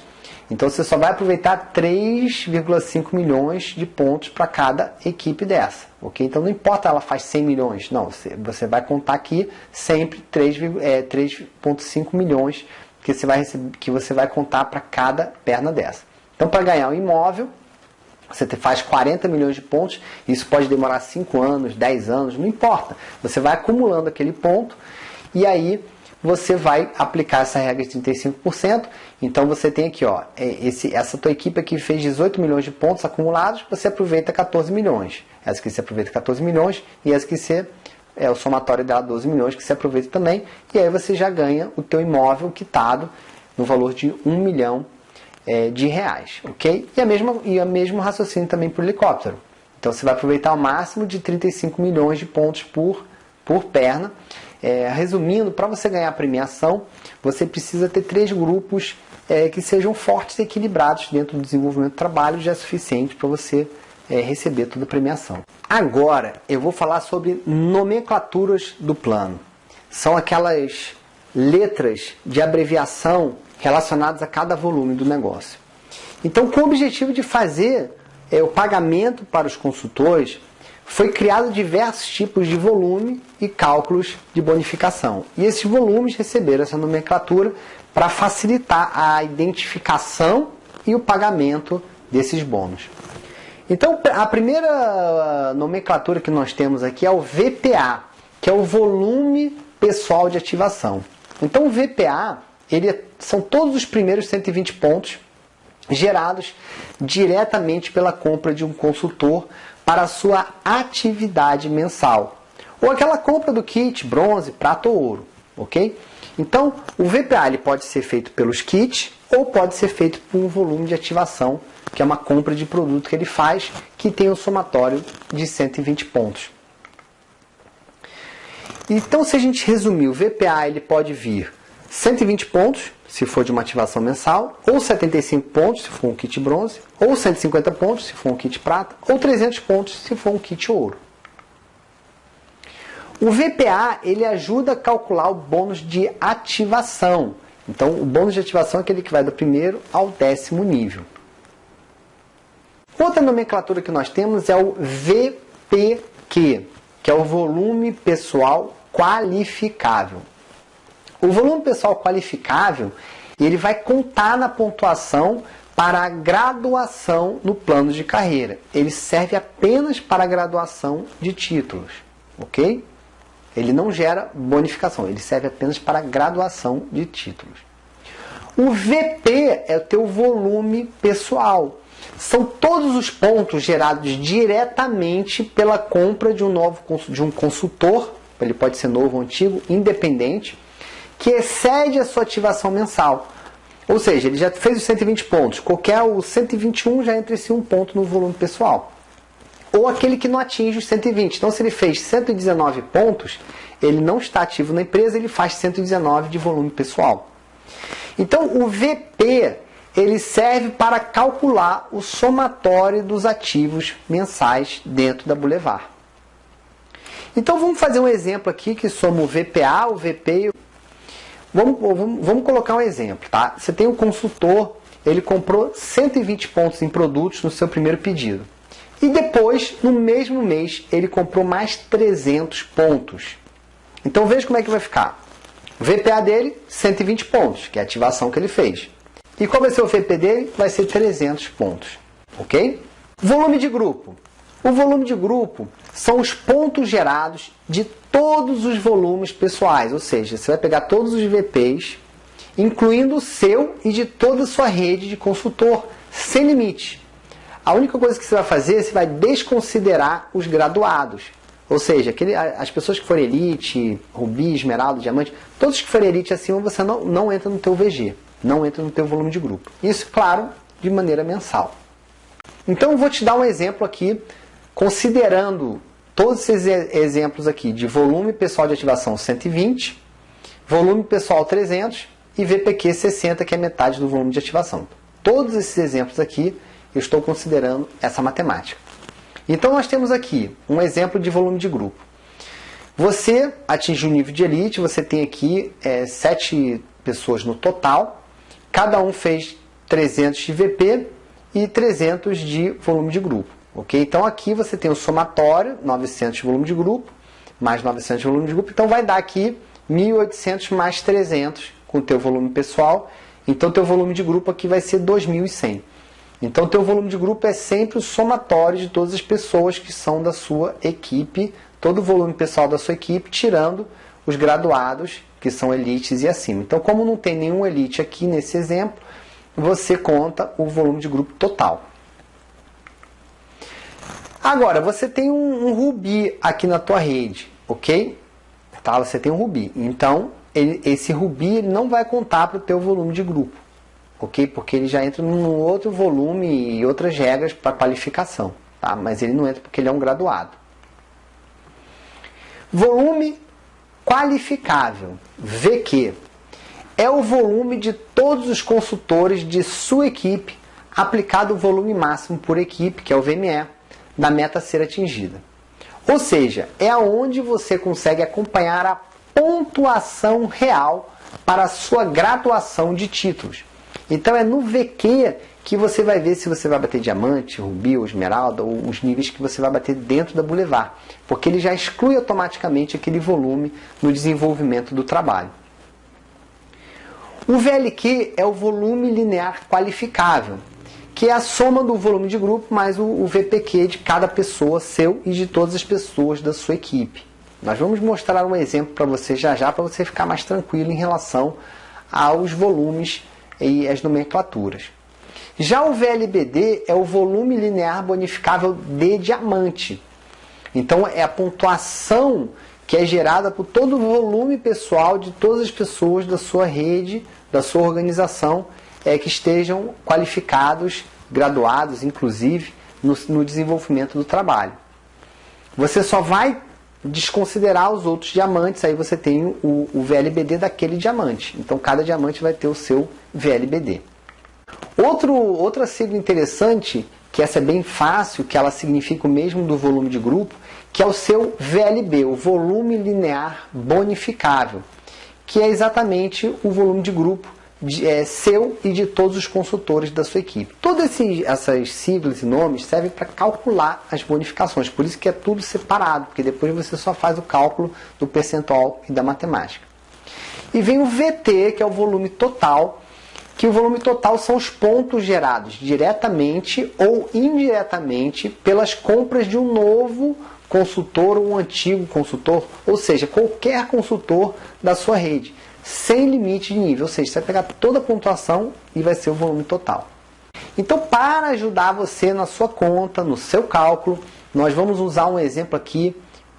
Speaker 1: então você só vai aproveitar 3,5 milhões de pontos para cada equipe dessa. Okay? Então não importa ela faz 100 milhões, não, você vai contar aqui sempre 3,5 milhões que você vai contar para cada perna dessa. Então para ganhar um imóvel, você faz 40 milhões de pontos, isso pode demorar 5 anos, 10 anos, não importa. Você vai acumulando aquele ponto e aí você vai aplicar essa regra de 35%. Então você tem aqui, ó, essa tua equipe aqui fez 18 milhões de pontos acumulados, você aproveita 14 milhões. Essa aqui você aproveita 14 milhões e essa aqui você, o somatório dela 12 milhões que você aproveita também. E aí você já ganha o teu imóvel quitado no valor de 1 milhão de reais, ok? E o mesmo raciocínio também para o helicóptero. Então você vai aproveitar o máximo de 35 milhões de pontos por perna. Resumindo, para você ganhar a premiação, você precisa ter 3 grupos que sejam fortes e equilibrados dentro do desenvolvimento do trabalho, já é suficiente para você receber toda a premiação. Agora eu vou falar sobre nomenclaturas do plano. São aquelas letras de abreviação relacionadas a cada volume do negócio. Então, com o objetivo de fazer o pagamento para os consultores, foi criado diversos tipos de volume e cálculos de bonificação. E esses volumes receberam essa nomenclatura para facilitar a identificação e o pagamento desses bônus. Então, a primeira nomenclatura que nós temos aqui é o VPA, que é o volume pessoal de ativação. Então, o VPA, são todos os primeiros 120 pontos gerados diretamente pela compra de um consultor para a sua atividade mensal. Ou aquela compra do kit, bronze, prata ou ouro. Ok? Então, o VPA ele pode ser feito pelos kits ou pode ser feito por um volume de ativação, que é uma compra de produto que ele faz, que tem um somatório de 120 pontos. Então, se a gente resumir, o VPA ele pode vir 120 pontos, se for de uma ativação mensal, ou 75 pontos, se for um kit bronze, ou 150 pontos, se for um kit prata, ou 300 pontos, se for um kit ouro. O VPA, ele ajuda a calcular o bônus de ativação. Então, o bônus de ativação é aquele que vai do primeiro ao 10º nível. Outra nomenclatura que nós temos é o VPQ, que é o volume pessoal qualificável. O volume pessoal qualificável, ele vai contar na pontuação para a graduação no plano de carreira. Ele serve apenas para a graduação de títulos, ok? Ele não gera bonificação, ele serve apenas para a graduação de títulos. O VP é o teu volume pessoal. São todos os pontos gerados diretamente pela compra de um consultor, ele pode ser novo ou antigo, independente, que excede a sua ativação mensal. Ou seja, ele já fez os 120 pontos. O 121 já entra esse um ponto no volume pessoal. Ou aquele que não atinge os 120. Então, se ele fez 119 pontos, ele não está ativo na empresa, ele faz 119 de volume pessoal. Então, o VP, ele serve para calcular o somatório dos ativos mensais dentro da Boulevard. Então, vamos fazer um exemplo aqui que soma o VPA, o VP. Vamos colocar um exemplo, tá? Você tem um consultor, ele comprou 120 pontos em produtos no seu primeiro pedido. E depois, no mesmo mês, ele comprou mais 300 pontos. Então veja como é que vai ficar. O VPA dele, 120 pontos, que é a ativação que ele fez. E qual vai ser o VP dele? Vai ser 300 pontos. Ok? Volume de grupo. O volume de grupo são os pontos gerados de todos os volumes pessoais. Ou seja, você vai pegar todos os VPs, incluindo o seu e de toda a sua rede de consultor, sem limite. A única coisa que você vai fazer, você vai desconsiderar os graduados. Ou seja, as pessoas que forem elite, rubi, esmeralda, diamante, todos que forem elite acima, você não entra no teu VG, não entra no teu volume de grupo. Isso, claro, de maneira mensal. Então, eu vou te dar um exemplo aqui, considerando todos esses exemplos aqui de volume pessoal de ativação 120, volume pessoal 300 e VPQ 60, que é metade do volume de ativação. Todos esses exemplos aqui eu estou considerando essa matemática. Então nós temos aqui um exemplo de volume de grupo. Você atingiu o nível de elite, você tem aqui 7 pessoas no total, cada um fez 300 de VP e 300 de volume de grupo. Okay? Então aqui você tem o somatório, 900 de volume de grupo, mais 900 de volume de grupo, então vai dar aqui 1.800 mais 300 com o teu volume pessoal, então teu volume de grupo aqui vai ser 2.100. Então teu volume de grupo é sempre o somatório de todas as pessoas que são da sua equipe, todo o volume pessoal da sua equipe, tirando os graduados, que são elites e acima. Então, como não tem nenhum elite aqui nesse exemplo, você conta o volume de grupo total. Agora, você tem um Ruby aqui na tua rede, ok? Tá? Você tem um Ruby. Então, esse Ruby não vai contar para o teu volume de grupo, ok? Porque ele já entra num outro volume e outras regras para qualificação, tá? Mas ele não entra porque ele é um graduado. Volume qualificável, VQ, é o volume de todos os consultores de sua equipe aplicado o volume máximo por equipe, que é o VME, da meta a ser atingida. Ou seja, é onde você consegue acompanhar a pontuação real para a sua graduação de títulos. Então é no VQ que você vai ver se você vai bater diamante, rubi ou esmeralda, ou os níveis que você vai bater dentro da Boulevard, porque ele já exclui automaticamente aquele volume no desenvolvimento do trabalho. O VLQ é o volume linear qualificável, que é a soma do volume de grupo mais o VPQ de cada pessoa seu e de todas as pessoas da sua equipe. Nós vamos mostrar um exemplo para você já, para você ficar mais tranquilo em relação aos volumes e as nomenclaturas. Já o VLBD é o volume linear bonificável de diamante. Então é a pontuação que é gerada por todo o volume pessoal de todas as pessoas da sua rede, da sua organização, que estejam qualificados, graduados, inclusive, no desenvolvimento do trabalho. Você só vai desconsiderar os outros diamantes, aí você tem o VLBD daquele diamante. Então cada diamante vai ter o seu VLBD. Outra sigla interessante, que essa é bem fácil, que ela significa o mesmo do volume de grupo, que é o seu VLB, o volume linear bonificável, que é exatamente o volume de grupo seu e de todos os consultores da sua equipe. Todas essas siglas e nomes servem para calcular as bonificações, por isso que é tudo separado, porque depois você só faz o cálculo do percentual e da matemática. E vem o VT, que é o volume total, que o volume total são os pontos gerados diretamente ou indiretamente pelas compras de um novo consultor ou um antigo consultor, ou seja, qualquer consultor da sua rede, sem limite de nível, ou seja, você vai pegar toda a pontuação e vai ser o volume total. Então, para ajudar você na sua conta, no seu cálculo, nós vamos usar um exemplo aqui,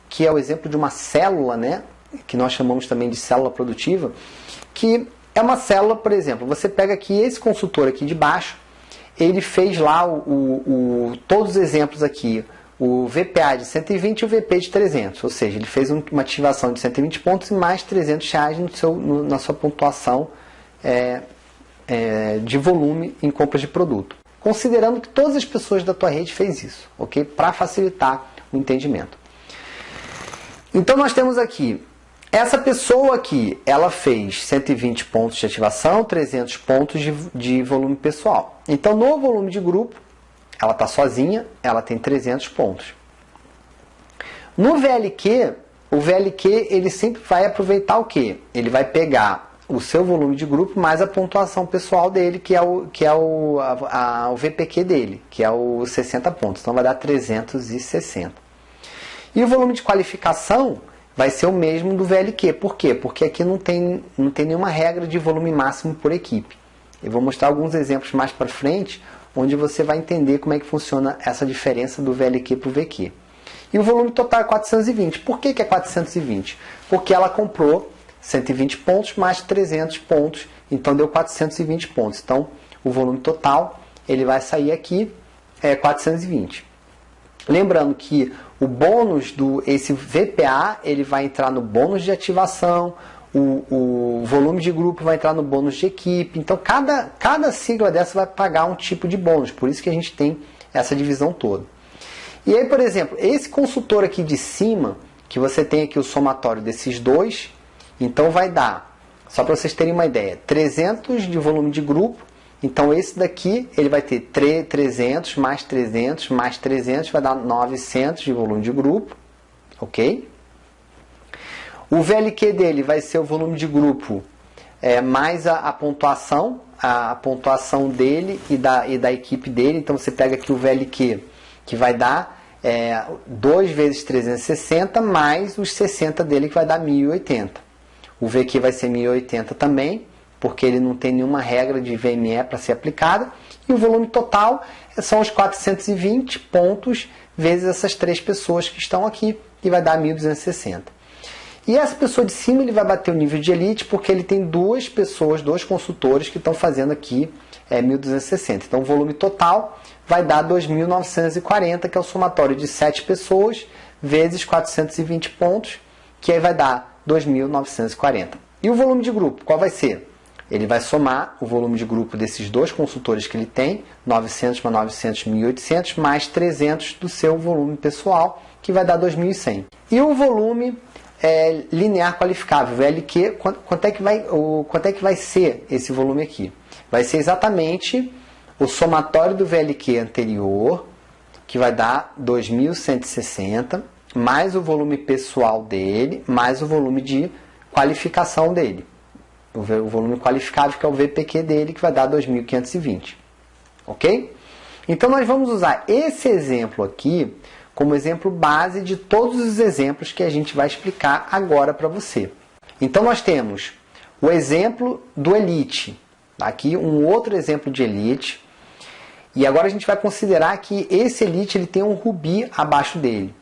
Speaker 1: que é o exemplo de uma célula, né? Que nós chamamos também de célula produtiva, que é uma célula, por exemplo, você pega aqui esse consultor aqui de baixo, ele fez lá todos os exemplos aqui, o VPA de 120 e o VP de 300, ou seja, ele fez uma ativação de 120 pontos e mais 300 reais na sua pontuação de volume em compras de produto. Considerando que todas as pessoas da tua rede fez isso, ok? Para facilitar o entendimento. Então nós temos aqui, essa pessoa aqui, ela fez 120 pontos de ativação, 300 pontos de volume pessoal. Então no volume de grupo, ela está sozinha, ela tem 300 pontos. No VLQ, o VLQ ele sempre vai aproveitar o quê? Ele vai pegar o seu volume de grupo mais a pontuação pessoal dele, que é o VPQ dele, que é o 60 pontos. Então vai dar 360. E o volume de qualificação vai ser o mesmo do VLQ. Por quê? Porque aqui não tem nenhuma regra de volume máximo por equipe. Eu vou mostrar alguns exemplos mais para frente, onde você vai entender como é que funciona essa diferença do VLQ para o VQ. E o volume total é 420. Por que é 420? Porque ela comprou 120 pontos mais 300 pontos, então deu 420 pontos. Então, o volume total, ele vai sair aqui, 420. Lembrando que o bônus esse VPA, ele vai entrar no bônus de ativação, o volume de grupo vai entrar no bônus de equipe. Então, cada sigla dessa vai pagar um tipo de bônus. Por isso que a gente tem essa divisão toda. E aí, por exemplo, esse consultor aqui de cima, que você tem aqui o somatório desses dois, então vai dar, só para vocês terem uma ideia, 300 de volume de grupo. Então, esse daqui, ele vai ter 300 mais 300 mais 300, vai dar 900 de volume de grupo. Ok? O VLQ dele vai ser o volume de grupo mais a pontuação dele e da equipe dele. Então, você pega aqui o VLQ, que vai dar 2 vezes 360, mais os 60 dele, que vai dar 1080. O VQ vai ser 1080 também, porque ele não tem nenhuma regra de VME para ser aplicada. E o volume total são os 420 pontos vezes essas 3 pessoas que estão aqui, que vai dar 1260. E essa pessoa de cima, ele vai bater o nível de elite, porque ele tem 2 pessoas, 2 consultores que estão fazendo aqui 1260. Então, o volume total vai dar 2.940, que é o somatório de 7 pessoas, vezes 420 pontos, que aí vai dar 2.940. E o volume de grupo, qual vai ser? Ele vai somar o volume de grupo desses 2 consultores que ele tem, 900 mais 900, 1.800, mais 300 do seu volume pessoal, que vai dar 2.100. E o volume linear qualificável, VLQ, quanto é que vai ser esse volume aqui? Vai ser exatamente o somatório do VLQ anterior, que vai dar 2.160, mais o volume pessoal dele, mais o volume de qualificação dele. O volume qualificável, que é o VPQ dele, que vai dar 2.520. Ok? Então, nós vamos usar esse exemplo aqui como exemplo base de todos os exemplos que a gente vai explicar agora para você. Então, nós temos o exemplo do Elite. Aqui, um outro exemplo de Elite. E agora a gente vai considerar que esse Elite ele tem um Ruby abaixo dele.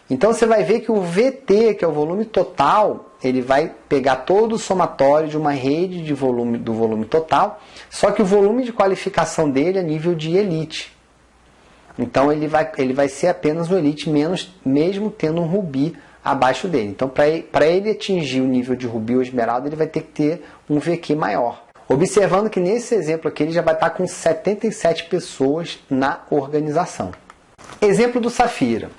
Speaker 1: Então, você vai ver que o VT, que é o volume total, ele vai pegar todo o somatório de uma rede de volume, do volume total, só que o volume de qualificação dele é nível de Elite. Então, ele vai ser apenas o Elite, mesmo tendo um Ruby abaixo dele. Então, para ele atingir o nível de Ruby ou Esmeralda, ele vai ter que ter um VQ maior. Observando que nesse exemplo aqui, ele já vai estar com 77 pessoas na organização. Exemplo do Safira.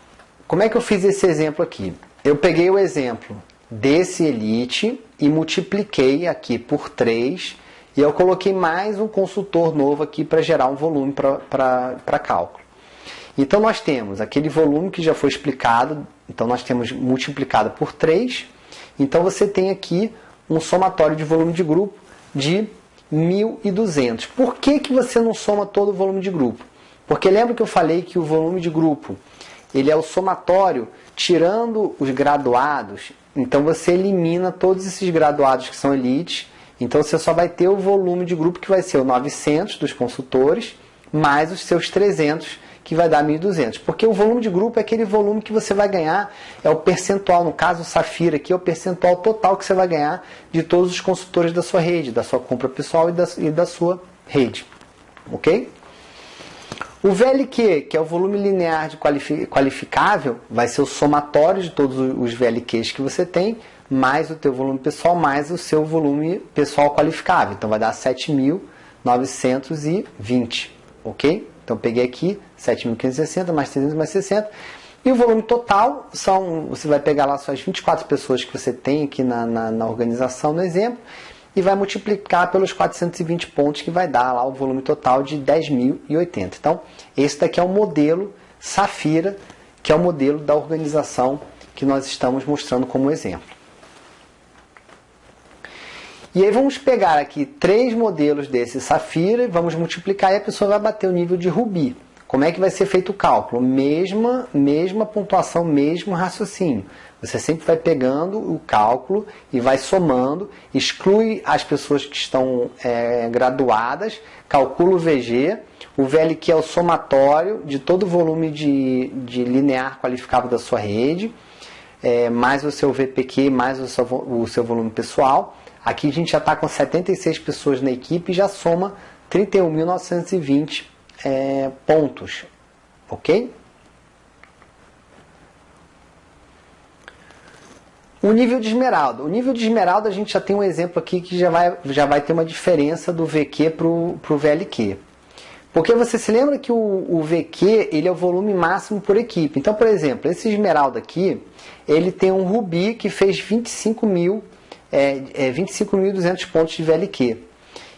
Speaker 1: Como é que eu fiz esse exemplo aqui? Eu peguei o exemplo desse Elite e multipliquei aqui por 3 e eu coloquei mais um consultor novo aqui para gerar um volume para cálculo. Então, nós temos aquele volume que já foi explicado, então nós temos multiplicado por 3, então você tem aqui um somatório de volume de grupo de 1.200. Por que você não soma todo o volume de grupo? Porque lembra que eu falei que o volume de grupo ele é o somatório tirando os graduados, então você elimina todos esses graduados que são elites, então você só vai ter o volume de grupo que vai ser o 900 dos consultores, mais os seus 300, que vai dar 1.200. Porque o volume de grupo é aquele volume que você vai ganhar, é o percentual, no caso o Safira aqui, é o percentual total que você vai ganhar de todos os consultores da sua rede, da sua compra pessoal e da sua rede. Ok? O VLQ, que é o volume linear de qualificável, vai ser o somatório de todos os VLQs que você tem, mais o teu volume pessoal, mais o seu volume pessoal qualificável. Então, vai dar 7.920, ok? Então, peguei aqui 7.560, mais 300, mais 60. E o volume total, você vai pegar lá suas 24 pessoas que você tem aqui na organização, no exemplo, e vai multiplicar pelos 420 pontos, que vai dar lá o volume total de 10.080. Então, esse daqui é o modelo Safira, que é o modelo da organização que nós estamos mostrando como exemplo. E aí vamos pegar aqui 3 modelos desse Safira, vamos multiplicar e a pessoa vai bater o nível de Ruby. Como é que vai ser feito o cálculo? Mesma pontuação, mesmo raciocínio. Você sempre vai pegando o cálculo e vai somando, exclui as pessoas que estão graduadas, calcula o VG, o VLQ é o somatório de todo o volume de linear qualificável da sua rede, mais o seu VPQ, mais o seu volume pessoal. Aqui a gente já está com 76 pessoas na equipe e já soma 31.920 pontos, ok? O nível de esmeralda. O nível de esmeralda a gente já tem um exemplo aqui que já vai ter uma diferença do VQ para o VLQ. Porque você se lembra que o VQ ele é o volume máximo por equipe. Então, por exemplo, esse esmeralda aqui, ele tem um rubi que fez 25.200 pontos de VLQ.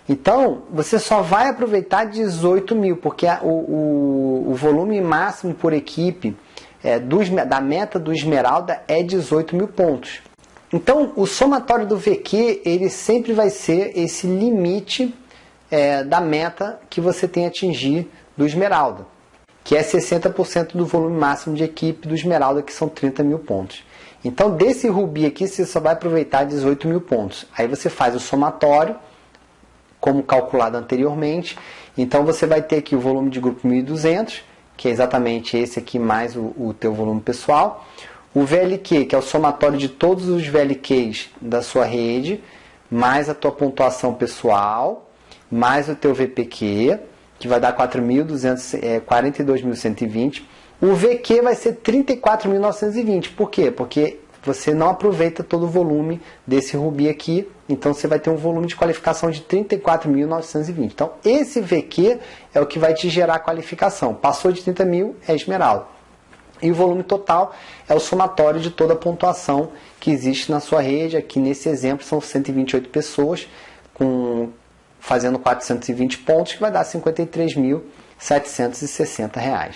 Speaker 1: Então, você só vai aproveitar 18 mil, porque o volume máximo por equipe da meta do esmeralda é 18 mil pontos. Então, o somatório do VQ, ele sempre vai ser esse limite da meta que você tem a atingir do esmeralda, que é 60% do volume máximo de equipe do esmeralda, que são 30 mil pontos. Então, desse rubi aqui, você só vai aproveitar 18 mil pontos. Aí você faz o somatório, como calculado anteriormente. Então, você vai ter aqui o volume de grupo 1.200, que é exatamente esse aqui, mais o teu volume pessoal. O VLQ, que é o somatório de todos os VLQs da sua rede, mais a tua pontuação pessoal, mais o teu VPQ, que vai dar 42.120. O VQ vai ser 34.920. Por quê? Porque você não aproveita todo o volume desse rubi aqui, então você vai ter um volume de qualificação de 34.920. Então, esse VQ é o que vai te gerar a qualificação. Passou de 30 mil, é esmeralda. E o volume total é o somatório de toda a pontuação que existe na sua rede. Aqui nesse exemplo são 128 pessoas fazendo 420 pontos, que vai dar R$ 53.760.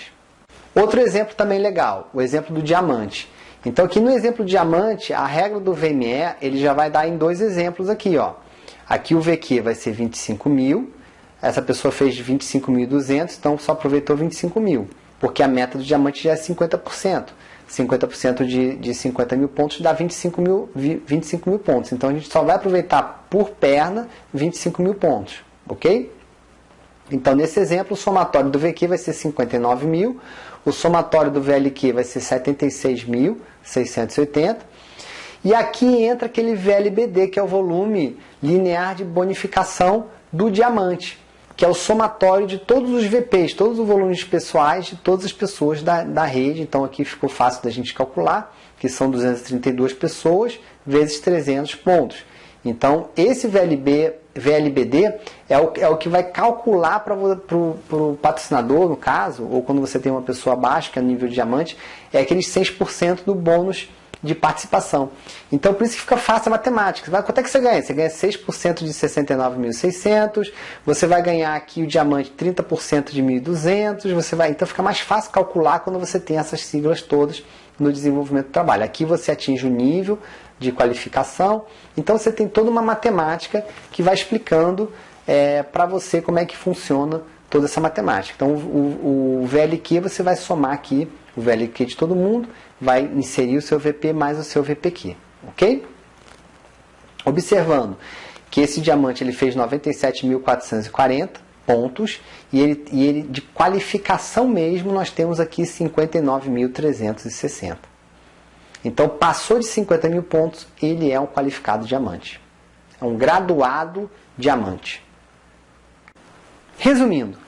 Speaker 1: Outro exemplo também legal, o exemplo do diamante. Então aqui no exemplo do diamante, a regra do VME, ele já vai dar em dois exemplos aqui, ó. Aqui o VQ vai ser 25 mil, essa pessoa fez 25.200, então só aproveitou 25 mil, porque a meta do diamante já é 50%. 50% de 50 mil pontos dá 25 mil pontos. Então a gente só vai aproveitar por perna 25 mil pontos, ok? Então nesse exemplo o somatório do VQ vai ser 59 mil, o somatório do VLQ vai ser 76.680, e aqui entra aquele VLBD, que é o volume linear de bonificação do diamante, que é o somatório de todos os VPs, todos os volumes pessoais de todas as pessoas da rede. Então aqui ficou fácil da gente calcular, que são 232 pessoas vezes 300 pontos. Então esse VLBD é o que vai calcular para o patrocinador, no caso, ou quando você tem uma pessoa abaixo, que é no nível de diamante, é aqueles 6% do bônus de participação. Então, por isso que fica fácil a matemática. Quanto é que você ganha? Você ganha 6% de 69.600, você vai ganhar aqui o diamante 30% de 1.200, então fica mais fácil calcular quando você tem essas siglas todas no desenvolvimento do trabalho. Aqui você atinge o nível de qualificação, então você tem toda uma matemática que vai explicando para você como é que funciona toda essa matemática. Então, o VLQ você vai somar aqui, o VLQ de todo mundo, vai inserir o seu VP mais o seu VPQ, ok? Observando que esse diamante ele fez 97.440 pontos e ele de qualificação mesmo nós temos aqui 59.360. Então passou de 50 mil pontos, ele é um qualificado diamante, é um graduado diamante. Resumindo,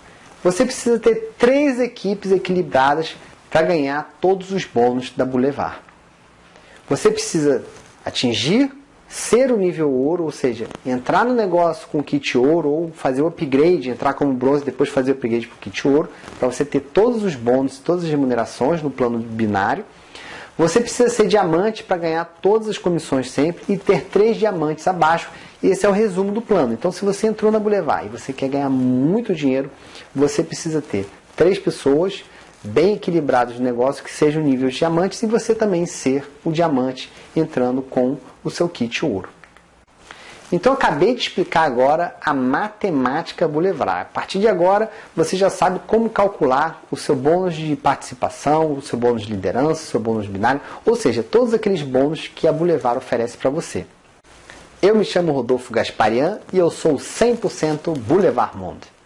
Speaker 1: você precisa ter 3 equipes equilibradas para ganhar todos os bônus da Boulevard. Você precisa atingir, ser o nível ouro, ou seja, entrar no negócio com o kit ouro, ou fazer o upgrade, entrar como bronze, depois fazer o upgrade para o kit ouro, para você ter todos os bônus, todas as remunerações no plano binário. Você precisa ser diamante para ganhar todas as comissões sempre e ter 3 diamantes abaixo. Esse é o resumo do plano. Então, se você entrou na Boulevard e você quer ganhar muito dinheiro, você precisa ter 3 pessoas bem equilibrados no negócio, que sejam níveis diamantes, e você também ser o diamante entrando com o seu kit ouro. Então eu acabei de explicar agora a matemática Boulevard. A partir de agora você já sabe como calcular o seu bônus de participação, o seu bônus de liderança, o seu bônus binário, ou seja, todos aqueles bônus que a Boulevard oferece para você. Eu me chamo Rodolfo Gasparian e eu sou 100% Boulevard Monde.